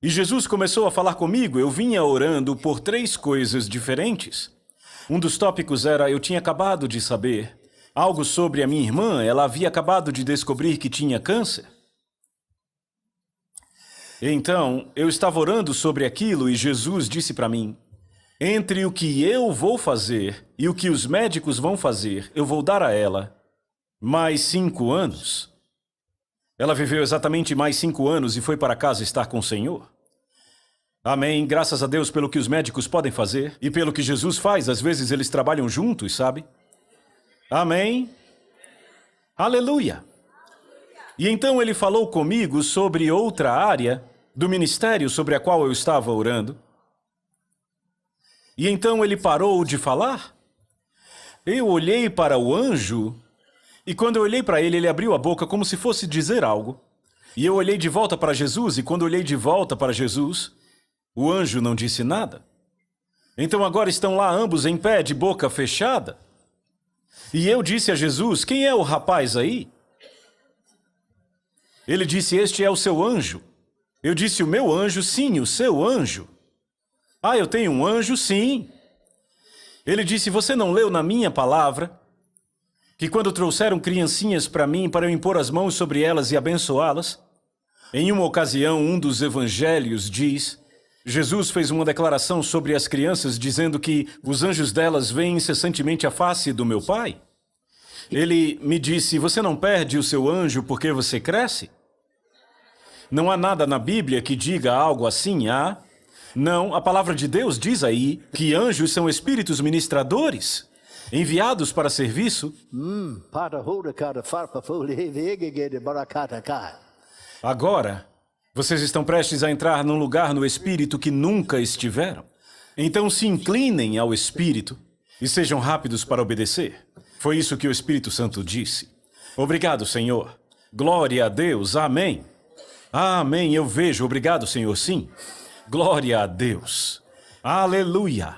E Jesus começou a falar comigo, eu vinha orando por 3 coisas diferentes. Um dos tópicos era, eu tinha acabado de saber algo sobre a minha irmã, ela havia acabado de descobrir que tinha câncer. Então, eu estava orando sobre aquilo e Jesus disse para mim, entre o que eu vou fazer e o que os médicos vão fazer, eu vou dar a ela mais 5 anos. Ela viveu exatamente mais 5 anos e foi para casa estar com o Senhor. Amém, graças a Deus pelo que os médicos podem fazer e pelo que Jesus faz, às vezes eles trabalham juntos, sabe? Amém. Aleluia. E então ele falou comigo sobre outra área do ministério sobre a qual eu estava orando. E então ele parou de falar. Eu olhei para o anjo e quando eu olhei para ele, ele abriu a boca como se fosse dizer algo. E eu olhei de volta para Jesus e quando olhei de volta para Jesus, o anjo não disse nada. Então agora estão lá ambos em pé, de boca fechada. E eu disse a Jesus, quem é o rapaz aí? Ele disse, este é o seu anjo. Eu disse, o meu anjo? Sim, o seu anjo. Ah, eu tenho um anjo? Sim. Ele disse, você não leu na minha palavra que quando trouxeram criancinhas para mim, para eu impor as mãos sobre elas e abençoá-las? Em uma ocasião, um dos evangelhos diz, Jesus fez uma declaração sobre as crianças, dizendo que os anjos delas veem incessantemente a face do meu Pai. Ele me disse, você não perde o seu anjo porque você cresce? Não há nada na Bíblia que diga algo assim, há? Não, a palavra de Deus diz aí que anjos são espíritos ministradores, enviados para serviço. Agora, vocês estão prestes a entrar num lugar no Espírito que nunca estiveram. Então se inclinem ao Espírito e sejam rápidos para obedecer. Foi isso que o Espírito Santo disse. Obrigado, Senhor. Glória a Deus. Amém. Amém. Eu vejo. Obrigado, Senhor. Sim. Glória a Deus. Aleluia.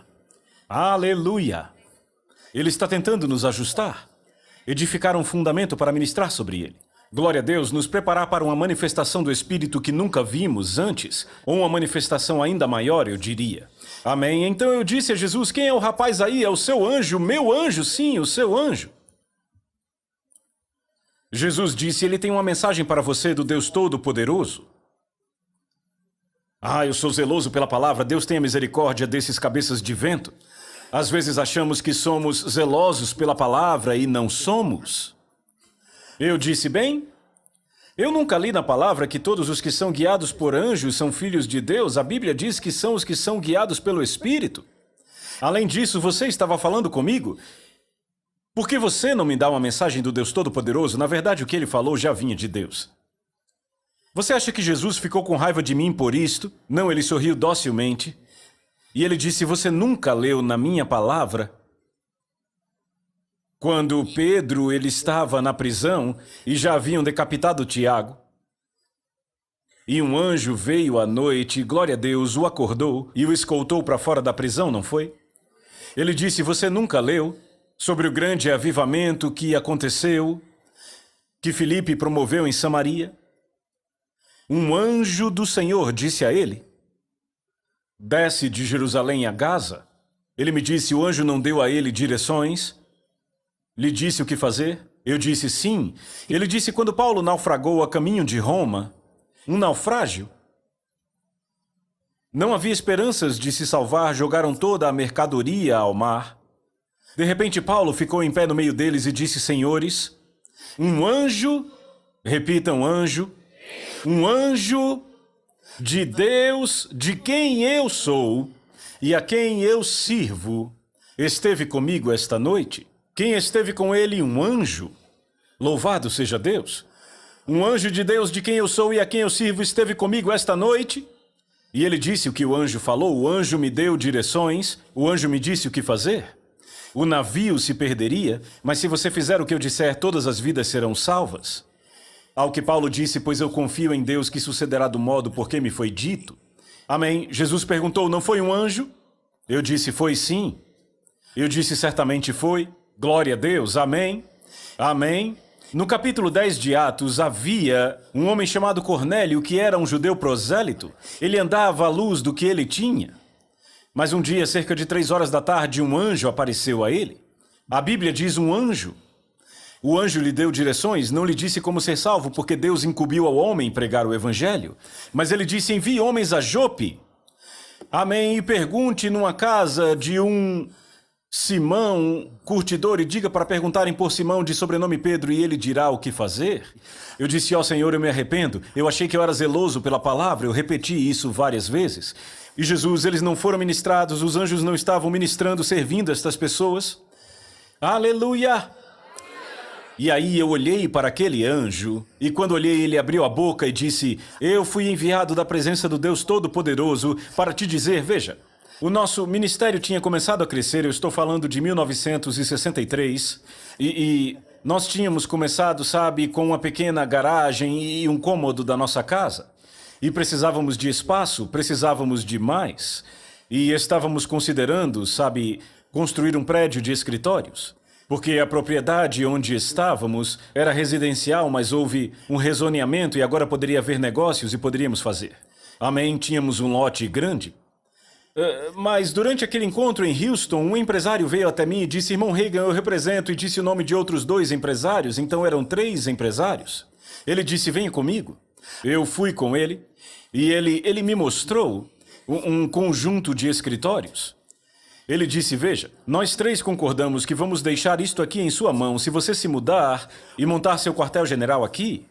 Aleluia. Ele está tentando nos ajustar, edificar um fundamento para ministrar sobre ele. Glória a Deus, nos preparar para uma manifestação do Espírito que nunca vimos antes, ou uma manifestação ainda maior, eu diria. Amém? Então eu disse a Jesus, quem é o rapaz aí? É o seu anjo, meu anjo, sim, o seu anjo. Jesus disse, ele tem uma mensagem para você do Deus Todo-Poderoso. Ah, eu sou zeloso pela palavra, Deus tenha misericórdia desses cabeças de vento. Às vezes achamos que somos zelosos pela palavra e não somos. Eu disse, bem, eu nunca li na palavra que todos os que são guiados por anjos são filhos de Deus. A Bíblia diz que são os que são guiados pelo Espírito. Além disso, você estava falando comigo? Por que você não me dá uma mensagem do Deus Todo-Poderoso? Na verdade, o que ele falou já vinha de Deus. Você acha que Jesus ficou com raiva de mim por isto? Não, ele sorriu docilmente. E ele disse, você nunca leu na minha palavra? Quando Pedro ele estava na prisão e já haviam decapitado Tiago, e um anjo veio à noite, glória a Deus, o acordou e o escoltou para fora da prisão, não foi? Ele disse, você nunca leu sobre o grande avivamento que aconteceu, que Filipe promoveu em Samaria? Um anjo do Senhor disse a ele, desce de Jerusalém a Gaza. Ele me disse, o anjo não deu a ele direções, lhe disse o que fazer? Eu disse sim. Ele disse, quando Paulo naufragou a caminho de Roma, um naufrágio, não havia esperanças de se salvar, jogaram toda a mercadoria ao mar. De repente Paulo ficou em pé no meio deles e disse, senhores, um anjo, repitam anjo, um anjo de Deus, de quem eu sou e a quem eu sirvo, esteve comigo esta noite. Quem esteve com ele? Um anjo. Louvado seja Deus. Um anjo de Deus de quem eu sou e a quem eu sirvo esteve comigo esta noite. E ele disse o que o anjo falou. O anjo me deu direções. O anjo me disse o que fazer. o navio se perderia, mas se você fizer o que eu disser, todas as vidas serão salvas. Ao que Paulo disse, pois eu confio em Deus que sucederá do modo por que me foi dito. Amém. Jesus perguntou, não foi um anjo? Eu disse, foi sim. Eu disse, certamente foi. Glória a Deus. Amém. Amém. No capítulo 10 de Atos, havia um homem chamado Cornélio, que era um judeu prosélito. Ele andava à luz do que ele tinha. Mas um dia, cerca de 3 horas da tarde, um anjo apareceu a ele. A Bíblia diz um anjo. O anjo lhe deu direções, não lhe disse como ser salvo, porque Deus incumbiu ao homem pregar o evangelho. Mas ele disse, envie homens a Jope. Amém. E pergunte numa casa de um Simão, curtidor, e diga para perguntarem por Simão de sobrenome Pedro, e ele dirá o que fazer. Eu disse, ó Senhor, eu me arrependo. Eu achei que eu era zeloso pela palavra, eu repeti isso várias vezes. E Jesus, eles não foram ministrados, os anjos não estavam ministrando, servindo estas pessoas. Aleluia! E aí eu olhei para aquele anjo, e quando olhei ele abriu a boca e disse, eu fui enviado da presença do Deus Todo-Poderoso para te dizer, veja, o nosso ministério tinha começado a crescer, eu estou falando de 1963, e nós tínhamos começado, sabe, com uma pequena garagem e um cômodo da nossa casa. E precisávamos de espaço, precisávamos de mais. E estávamos considerando, sabe, construir um prédio de escritórios. Porque a propriedade onde estávamos era residencial, mas houve um rezoneamento e agora poderia haver negócios e poderíamos fazer. Amém, tínhamos um lote grande. Mas durante aquele encontro em Houston, um empresário veio até mim e disse, irmão Reagan, eu represento, e disse o nome de outros 2 empresários, então eram 3 empresários. Ele disse, venha comigo. Eu fui com ele e ele me mostrou um conjunto de escritórios. Ele disse, veja, nós 3 concordamos que vamos deixar isto aqui em sua mão. Se você se mudar e montar seu quartel-general aqui,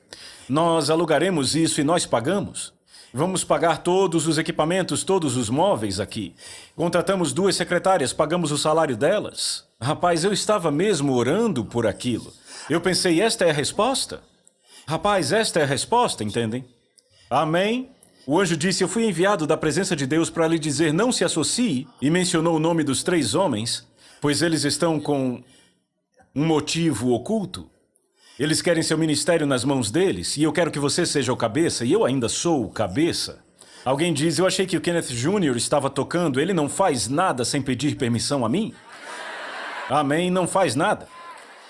nós alugaremos isso e nós pagamos. Vamos pagar todos os equipamentos, todos os móveis aqui. Contratamos 2 secretárias, pagamos o salário delas. Rapaz, eu estava mesmo orando por aquilo. Eu pensei, esta é a resposta? Rapaz, esta é a resposta, entendem? Amém? O anjo disse, eu fui enviado da presença de Deus para lhe dizer, não se associe, e mencionou o nome dos 3 homens, pois eles estão com um motivo oculto. Eles querem seu ministério nas mãos deles, e eu quero que você seja o cabeça, e eu ainda sou o cabeça. Alguém diz, eu achei que o Kenneth Jr. estava tocando, ele não faz nada sem pedir permissão a mim? Amém, não faz nada.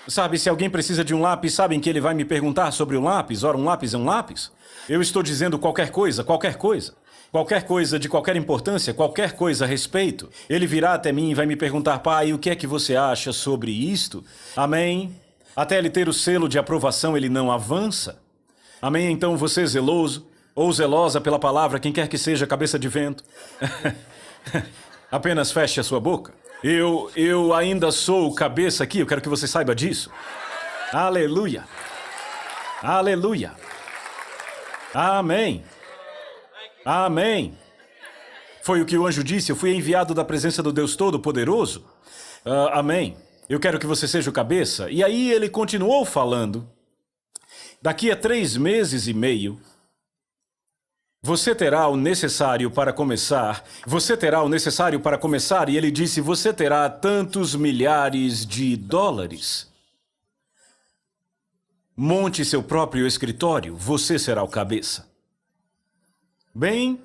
Sabe, se alguém precisa de um lápis, sabem que ele vai me perguntar sobre um lápis? Ora, um lápis é um lápis. Eu estou dizendo qualquer coisa, qualquer coisa. Qualquer coisa de qualquer importância, qualquer coisa a respeito. Ele virá até mim e vai me perguntar, pai, o que é que você acha sobre isto? Amém? Até ele ter o selo de aprovação, ele não avança. Amém? Então você zeloso, ou zelosa pela palavra, quem quer que seja, cabeça de vento. Apenas feche a sua boca. Eu ainda sou o cabeça aqui, eu quero que você saiba disso. Aleluia. Aleluia. Amém. Amém. Foi o que o anjo disse, eu fui enviado da presença do Deus Todo-Poderoso. Amém. Eu quero que você seja o cabeça. E aí ele continuou falando. Daqui a 3 meses e meio, você terá o necessário para começar. Você terá o necessário para começar. E ele disse, você terá tantos milhares de dólares. Monte seu próprio escritório. Você será o cabeça. Bem,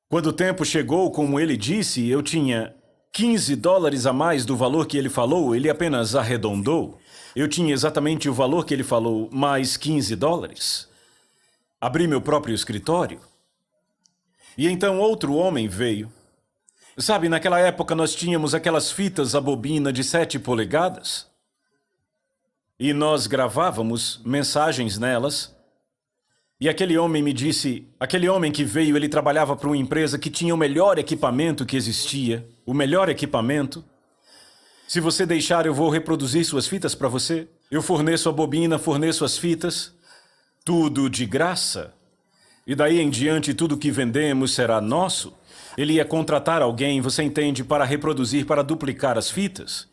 quando o tempo chegou, como ele disse, eu tinha 15 dólares a mais do valor que ele falou. Ele apenas arredondou. Eu tinha exatamente o valor que ele falou, mais 15 dólares. Abri meu próprio escritório. E então outro homem veio. Sabe, naquela época nós tínhamos aquelas fitas a bobina de 7 polegadas. E nós gravávamos mensagens nelas. E aquele homem me disse, aquele homem que veio, ele trabalhava para uma empresa que tinha o melhor equipamento que existia. O melhor equipamento. Se você deixar, eu vou reproduzir suas fitas para você. Eu forneço a bobina, forneço as fitas. Tudo de graça. E daí em diante, tudo que vendemos será nosso. Ele ia contratar alguém, você entende, para reproduzir, para duplicar as fitas.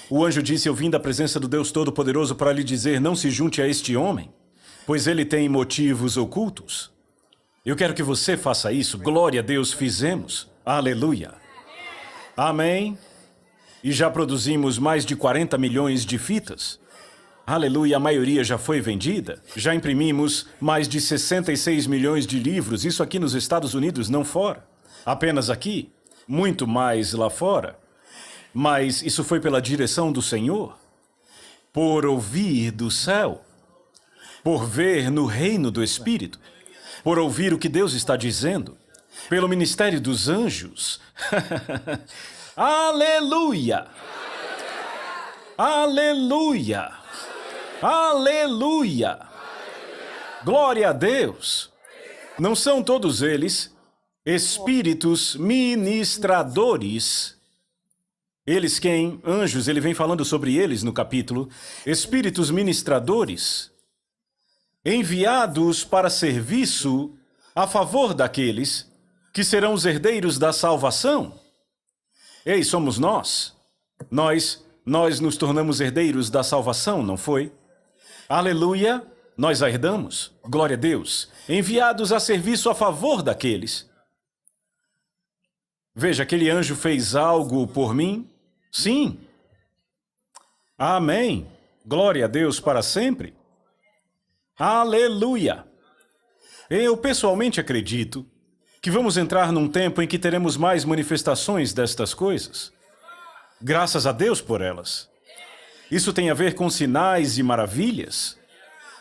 O anjo disse, eu vim da presença do Deus Todo-Poderoso para lhe dizer, não se junte a este homem, pois ele tem motivos ocultos. Eu quero que você faça isso. Glória a Deus, fizemos. Aleluia. Amém. E já produzimos mais de 40 milhões de fitas. Aleluia, a maioria já foi vendida. Já imprimimos mais de 66 milhões de livros, isso aqui nos Estados Unidos, não fora. Apenas aqui, muito mais lá fora. Mas isso foi pela direção do Senhor, por ouvir do céu, por ver no reino do Espírito, por ouvir o que Deus está dizendo, pelo ministério dos anjos. Aleluia! Aleluia! Aleluia! Glória a Deus! Não são todos eles espíritos ministradores? Eles quem? Anjos, ele vem falando sobre eles no capítulo. Espíritos ministradores, enviados para serviço a favor daqueles que serão os herdeiros da salvação. Ei, somos nós. Nós nos tornamos herdeiros da salvação, não foi? Aleluia, nós a herdamos. Glória a Deus. Enviados a serviço a favor daqueles. Veja, aquele anjo fez algo por mim? Sim. Amém. Glória a Deus para sempre. Aleluia. Eu pessoalmente acredito que vamos entrar num tempo em que teremos mais manifestações destas coisas. Graças a Deus por elas. Isso tem a ver com sinais e maravilhas.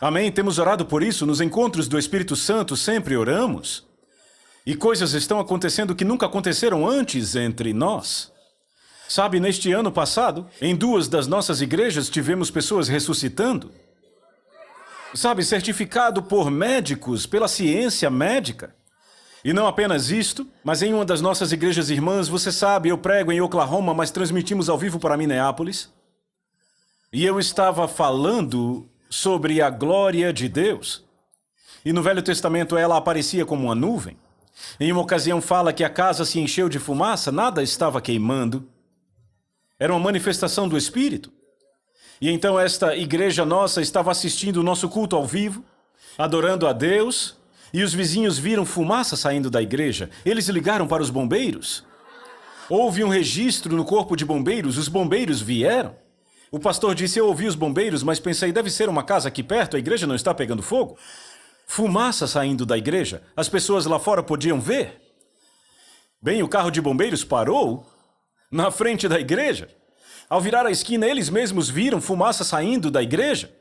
Amém? Temos orado por isso nos encontros do Espírito Santo, sempre oramos. E coisas estão acontecendo que nunca aconteceram antes entre nós. Sabe, neste ano passado, em 2 das nossas igrejas tivemos pessoas ressuscitando. Sabe, certificado por médicos, pela ciência médica. E não apenas isto, mas em uma das nossas igrejas irmãs, você sabe, eu prego em Oklahoma, mas transmitimos ao vivo para Minneapolis. E eu estava falando sobre a glória de Deus. E no Velho Testamento ela aparecia como uma nuvem. Em uma ocasião fala que a casa se encheu de fumaça, nada estava queimando. Era uma manifestação do Espírito. E então esta igreja nossa estava assistindo o nosso culto ao vivo, adorando a Deus, e os vizinhos viram fumaça saindo da igreja. Eles ligaram para os bombeiros. Houve um registro no corpo de bombeiros, os bombeiros vieram. O pastor disse, eu ouvi os bombeiros, mas pensei, deve ser uma casa aqui perto, a igreja não está pegando fogo. Fumaça saindo da igreja, as pessoas lá fora podiam ver. Bem, o carro de bombeiros parou na frente da igreja. Ao virar a esquina, eles mesmos viram fumaça saindo da igreja.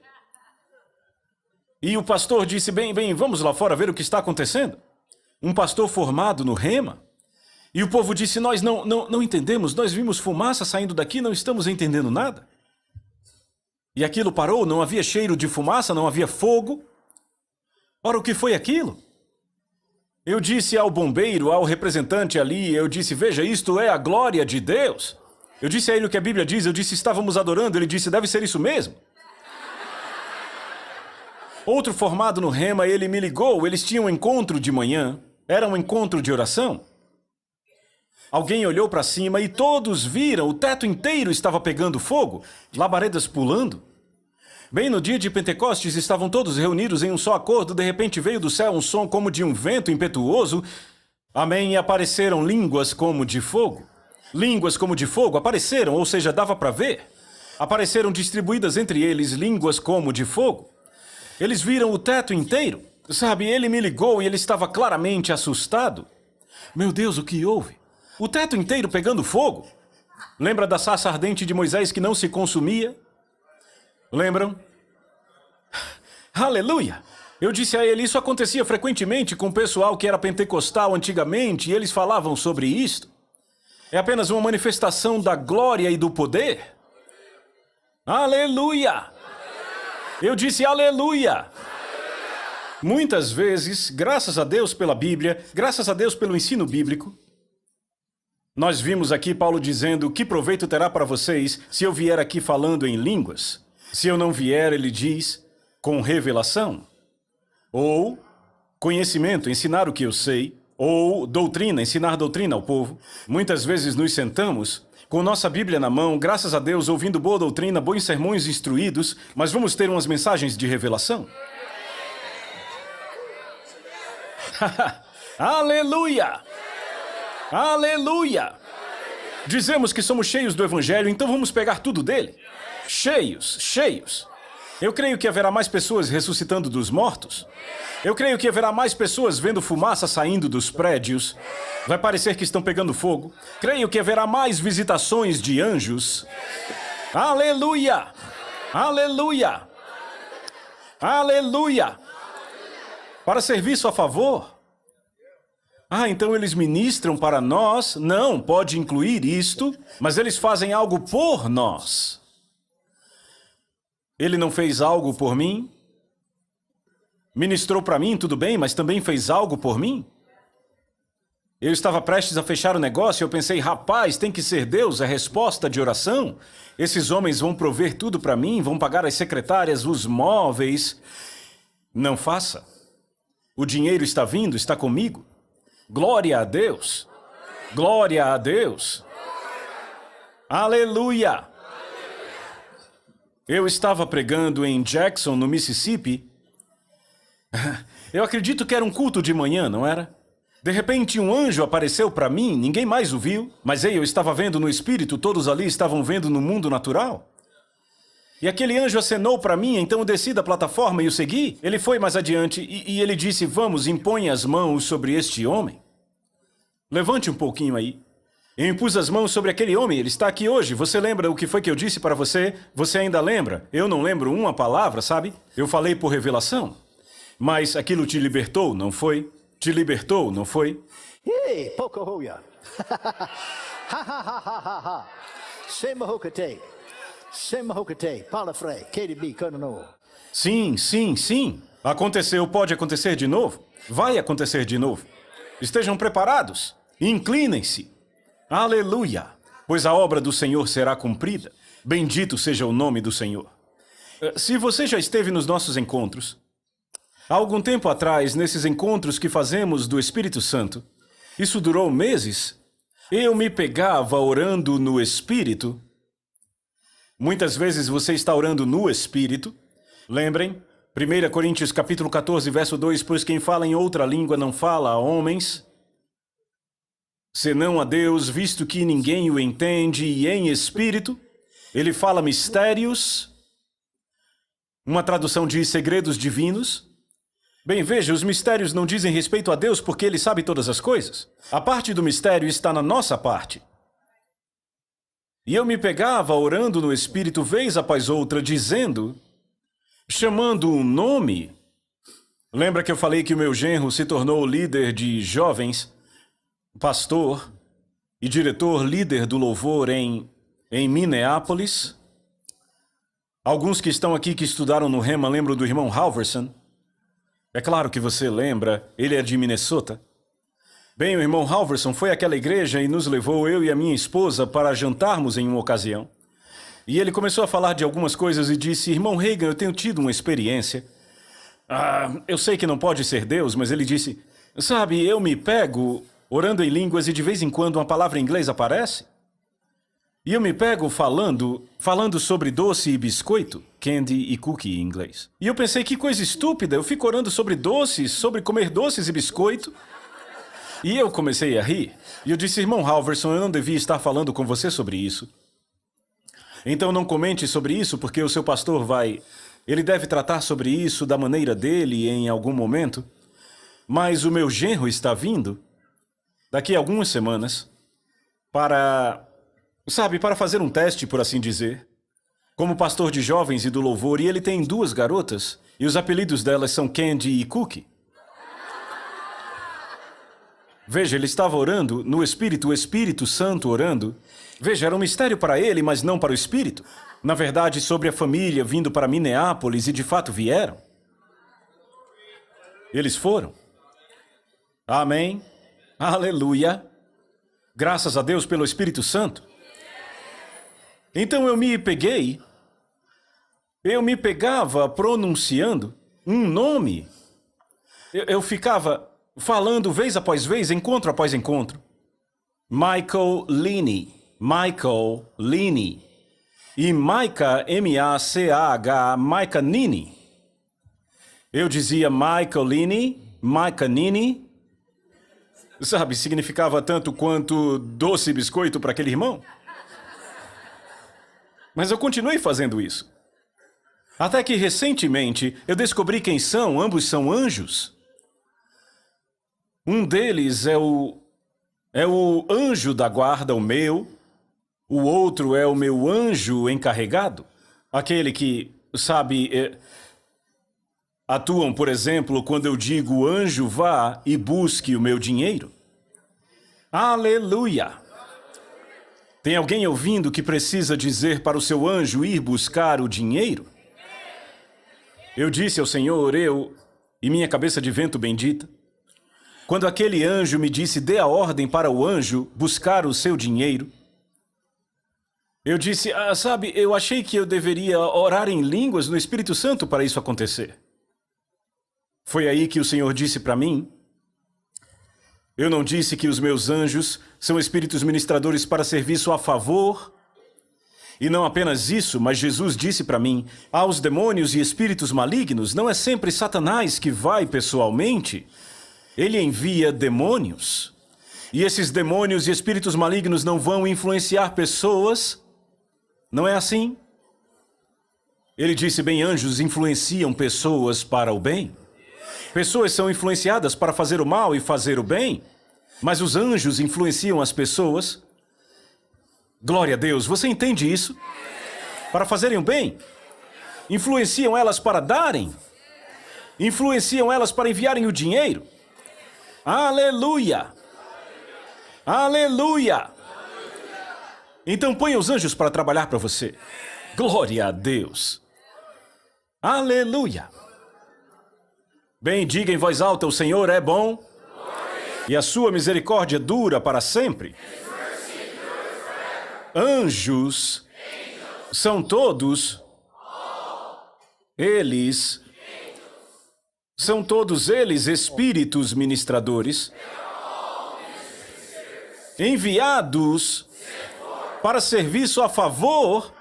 E o pastor disse, bem, vamos lá fora ver o que está acontecendo. Um pastor formado no Rema. E o povo disse, nós não entendemos, nós vimos fumaça saindo daqui, não estamos entendendo nada. E aquilo parou, não havia cheiro de fumaça, não havia fogo. Ora, o que foi aquilo? Eu disse ao bombeiro, ao representante ali, eu disse, veja, isto é a glória de Deus. Eu disse a ele o que a Bíblia diz, eu disse, estávamos adorando, ele disse, deve ser isso mesmo. Outro formado no Rema, ele me ligou, eles tinham um encontro de manhã, era um encontro de oração. Alguém olhou para cima e todos viram, o teto inteiro estava pegando fogo, labaredas pulando. Bem, no dia de Pentecostes estavam todos reunidos em um só acordo, de repente veio do céu um som como de um vento impetuoso. Amém, e apareceram línguas como de fogo. Línguas como de fogo apareceram, ou seja, dava para ver. Apareceram distribuídas entre eles línguas como de fogo. Eles viram o teto inteiro. Sabe, ele me ligou e ele estava claramente assustado. Meu Deus, o que houve? O teto inteiro pegando fogo. Lembra da sarça ardente de Moisés que não se consumia? Lembram? Aleluia! Eu disse a ele, isso acontecia frequentemente com o pessoal que era pentecostal antigamente, e eles falavam sobre isto. É apenas uma manifestação da glória e do poder. Aleluia! Eu disse aleluia! Muitas vezes, graças a Deus pela Bíblia, graças a Deus pelo ensino bíblico, nós vimos aqui Paulo dizendo, que proveito terá para vocês se eu vier aqui falando em línguas? Se eu não vier, ele diz, com revelação, ou conhecimento, ensinar o que eu sei, ou doutrina, ensinar doutrina ao povo. Muitas vezes nos sentamos com nossa Bíblia na mão, graças a Deus, ouvindo boa doutrina, bons sermões instruídos, mas vamos ter umas mensagens de revelação. Aleluia! Aleluia! Dizemos que somos cheios do Evangelho, então vamos pegar tudo dele. Cheios, cheios. Eu creio que haverá mais pessoas ressuscitando dos mortos. Eu creio que haverá mais pessoas vendo fumaça saindo dos prédios. Vai parecer que estão pegando fogo. Creio que haverá mais visitações de anjos. Aleluia! Aleluia! Aleluia! Para serviço a favor. Então eles ministram para nós? Não, pode incluir isto, mas eles fazem algo por nós. Ele não fez algo por mim? Ministrou para mim, tudo bem, mas também fez algo por mim? Eu estava prestes a fechar o negócio e eu pensei, rapaz, tem que ser Deus a resposta de oração? Esses homens vão prover tudo para mim, vão pagar as secretárias, os móveis. Não faça. O dinheiro está vindo, está comigo. Glória a Deus! Glória a Deus! Aleluia! Eu estava pregando em Jackson, no Mississippi. Eu acredito que era um culto de manhã, não era? De repente um anjo apareceu para mim, ninguém mais o viu, mas eu estava vendo no espírito, todos ali estavam vendo no mundo natural. E aquele anjo acenou para mim, então eu desci da plataforma e o segui. Ele foi mais adiante e ele disse, vamos, impõe as mãos sobre este homem. Levante um pouquinho aí. Eu impus as mãos sobre aquele homem, ele está aqui hoje. Você lembra o que foi que eu disse para você? Você ainda lembra? Eu não lembro uma palavra, sabe? Eu falei por revelação. Mas aquilo te libertou, não foi? Te libertou, não foi? Hey, Pocohoya. Semahokate. Semahokate. Palafrey. KDB, Kanano. Sim, sim, sim. Aconteceu, pode acontecer de novo. Vai acontecer de novo. Estejam preparados. Inclinem-se. Aleluia. Pois a obra do Senhor será cumprida. Bendito seja o nome do Senhor. Se você já esteve nos nossos encontros, há algum tempo atrás, nesses encontros que fazemos do Espírito Santo, isso durou meses, eu me pegava orando no Espírito. Muitas vezes você está orando no Espírito. Lembrem, 1 Coríntios capítulo 14, verso 2, pois quem fala em outra língua não fala a homens, senão a Deus, visto que ninguém o entende, e em Espírito, ele fala mistérios. Uma tradução diz segredos divinos. Bem, veja, os mistérios não dizem respeito a Deus porque Ele sabe todas as coisas. A parte do mistério está na nossa parte. E eu me pegava orando no Espírito vez após outra, dizendo, chamando um nome. Lembra que eu falei que o meu genro se tornou líder de jovens, pastor e diretor líder do louvor em Minneapolis? Alguns que estão aqui que estudaram no Rema lembram do irmão Halverson. É claro que você lembra, ele é de Minnesota. Bem, o irmão Halverson foi àquela igreja e nos levou, eu e a minha esposa, para jantarmos em uma ocasião. E ele começou a falar de algumas coisas e disse, irmão Reagan, eu tenho tido uma experiência. Eu sei que não pode ser Deus, mas ele disse, sabe, eu me pego orando em línguas e de vez em quando uma palavra em inglês aparece. E eu me pego falando sobre doce e biscoito, candy e cookie em inglês. E eu pensei, que coisa estúpida, eu fico orando sobre doces, sobre comer doces e biscoito. E eu comecei a rir. E eu disse, irmão Halverson, eu não devia estar falando com você sobre isso. Então não comente sobre isso, porque o seu pastor ele deve tratar sobre isso da maneira dele em algum momento. Mas o meu genro está vindo, daqui a algumas semanas, para fazer um teste, por assim dizer, como pastor de jovens e do louvor, e ele tem 2 garotas, e os apelidos delas são Candy e Cookie. Veja, ele estava orando no Espírito, o Espírito Santo orando. Veja, era um mistério para ele, mas não para o Espírito. Na verdade, sobre a família vindo para Minneapolis, e de fato vieram. Eles foram. Amém. Aleluia. Graças a Deus pelo Espírito Santo. Então eu me pegava pronunciando um nome. Eu ficava falando vez após vez, encontro após encontro. Michael Linney. E Micah, M-A-C-A-H, Micah Nini. Eu dizia Michael Linney, Micah Nini. sabe, significava tanto quanto doce biscoito para aquele irmão. Mas eu continuei fazendo isso. Até que recentemente eu descobri quem são, ambos são anjos. Um deles é o anjo da guarda, o meu. O outro é o meu anjo encarregado. Aquele que, sabe, atuam, por exemplo, quando eu digo anjo, vá e busque o meu dinheiro. Aleluia! Tem alguém ouvindo que precisa dizer para o seu anjo ir buscar o dinheiro? Eu disse ao Senhor, e minha cabeça de vento bendita, quando aquele anjo me disse, dê a ordem para o anjo buscar o seu dinheiro, eu disse, sabe, eu achei que eu deveria orar em línguas no Espírito Santo para isso acontecer. Foi aí que o Senhor disse para mim, eu não disse que os meus anjos são espíritos ministradores para serviço a favor? E não apenas isso, mas Jesus disse para mim, aos demônios e espíritos malignos, não é sempre Satanás que vai pessoalmente. Ele envia demônios. E esses demônios e espíritos malignos não vão influenciar pessoas. Não é assim? Ele disse, bem, anjos influenciam pessoas para o bem. Pessoas são influenciadas para fazer o mal e fazer o bem, mas os anjos influenciam as pessoas. Glória a Deus, você entende isso? Para fazerem o bem. Influenciam elas para darem. Influenciam elas para enviarem o dinheiro. Aleluia! Aleluia! Então ponha os anjos para trabalhar para você. Glória a Deus! Aleluia! Bem, diga em voz alta, o Senhor é bom e a sua misericórdia dura para sempre. Anjos são todos eles espíritos ministradores enviados para serviço a favor.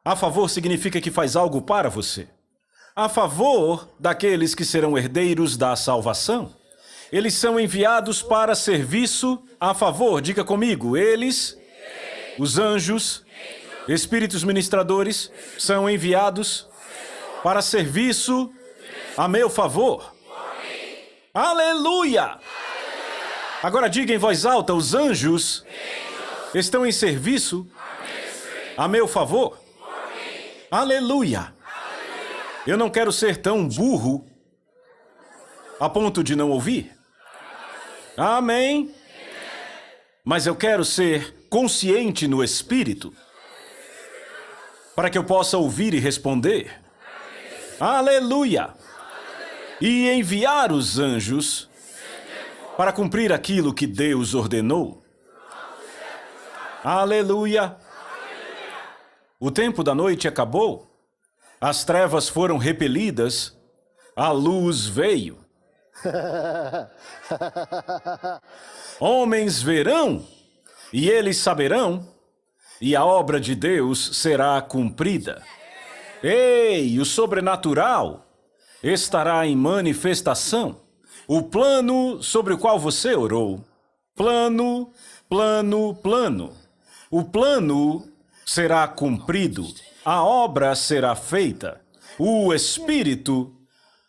A favor significa que faz algo para você. A favor daqueles que serão herdeiros da salvação. Eles são enviados para serviço a favor. Diga comigo, eles, os anjos, espíritos ministradores, são enviados para serviço a meu favor. Aleluia! Agora diga em voz alta, os anjos estão em serviço a meu favor. Aleluia! Eu não quero ser tão burro a ponto de não ouvir. Amém? Mas eu quero ser consciente no espírito para que eu possa ouvir e responder. Aleluia! E enviar os anjos para cumprir aquilo que Deus ordenou. Aleluia! O tempo da noite acabou. As trevas foram repelidas, a luz veio. Homens verão, e eles saberão, e a obra de Deus será cumprida. Ei, o sobrenatural estará em manifestação. O plano sobre o qual você orou. Plano. O plano será cumprido. A obra será feita. O Espírito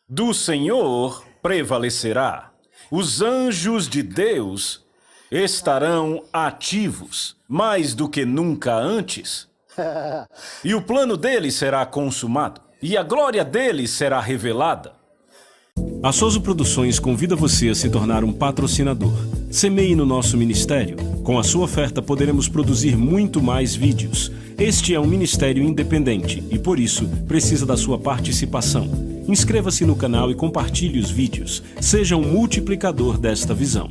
do Senhor prevalecerá. Os anjos de Deus estarão ativos, mais do que nunca antes. E o plano dele será consumado. E a glória dele será revelada. A Soso Produções convida você a se tornar um patrocinador. Semeie no nosso ministério. Com a sua oferta poderemos produzir muito mais vídeos. Este é um ministério independente e, por isso, precisa da sua participação. Inscreva-se no canal e compartilhe os vídeos. Seja um multiplicador desta visão.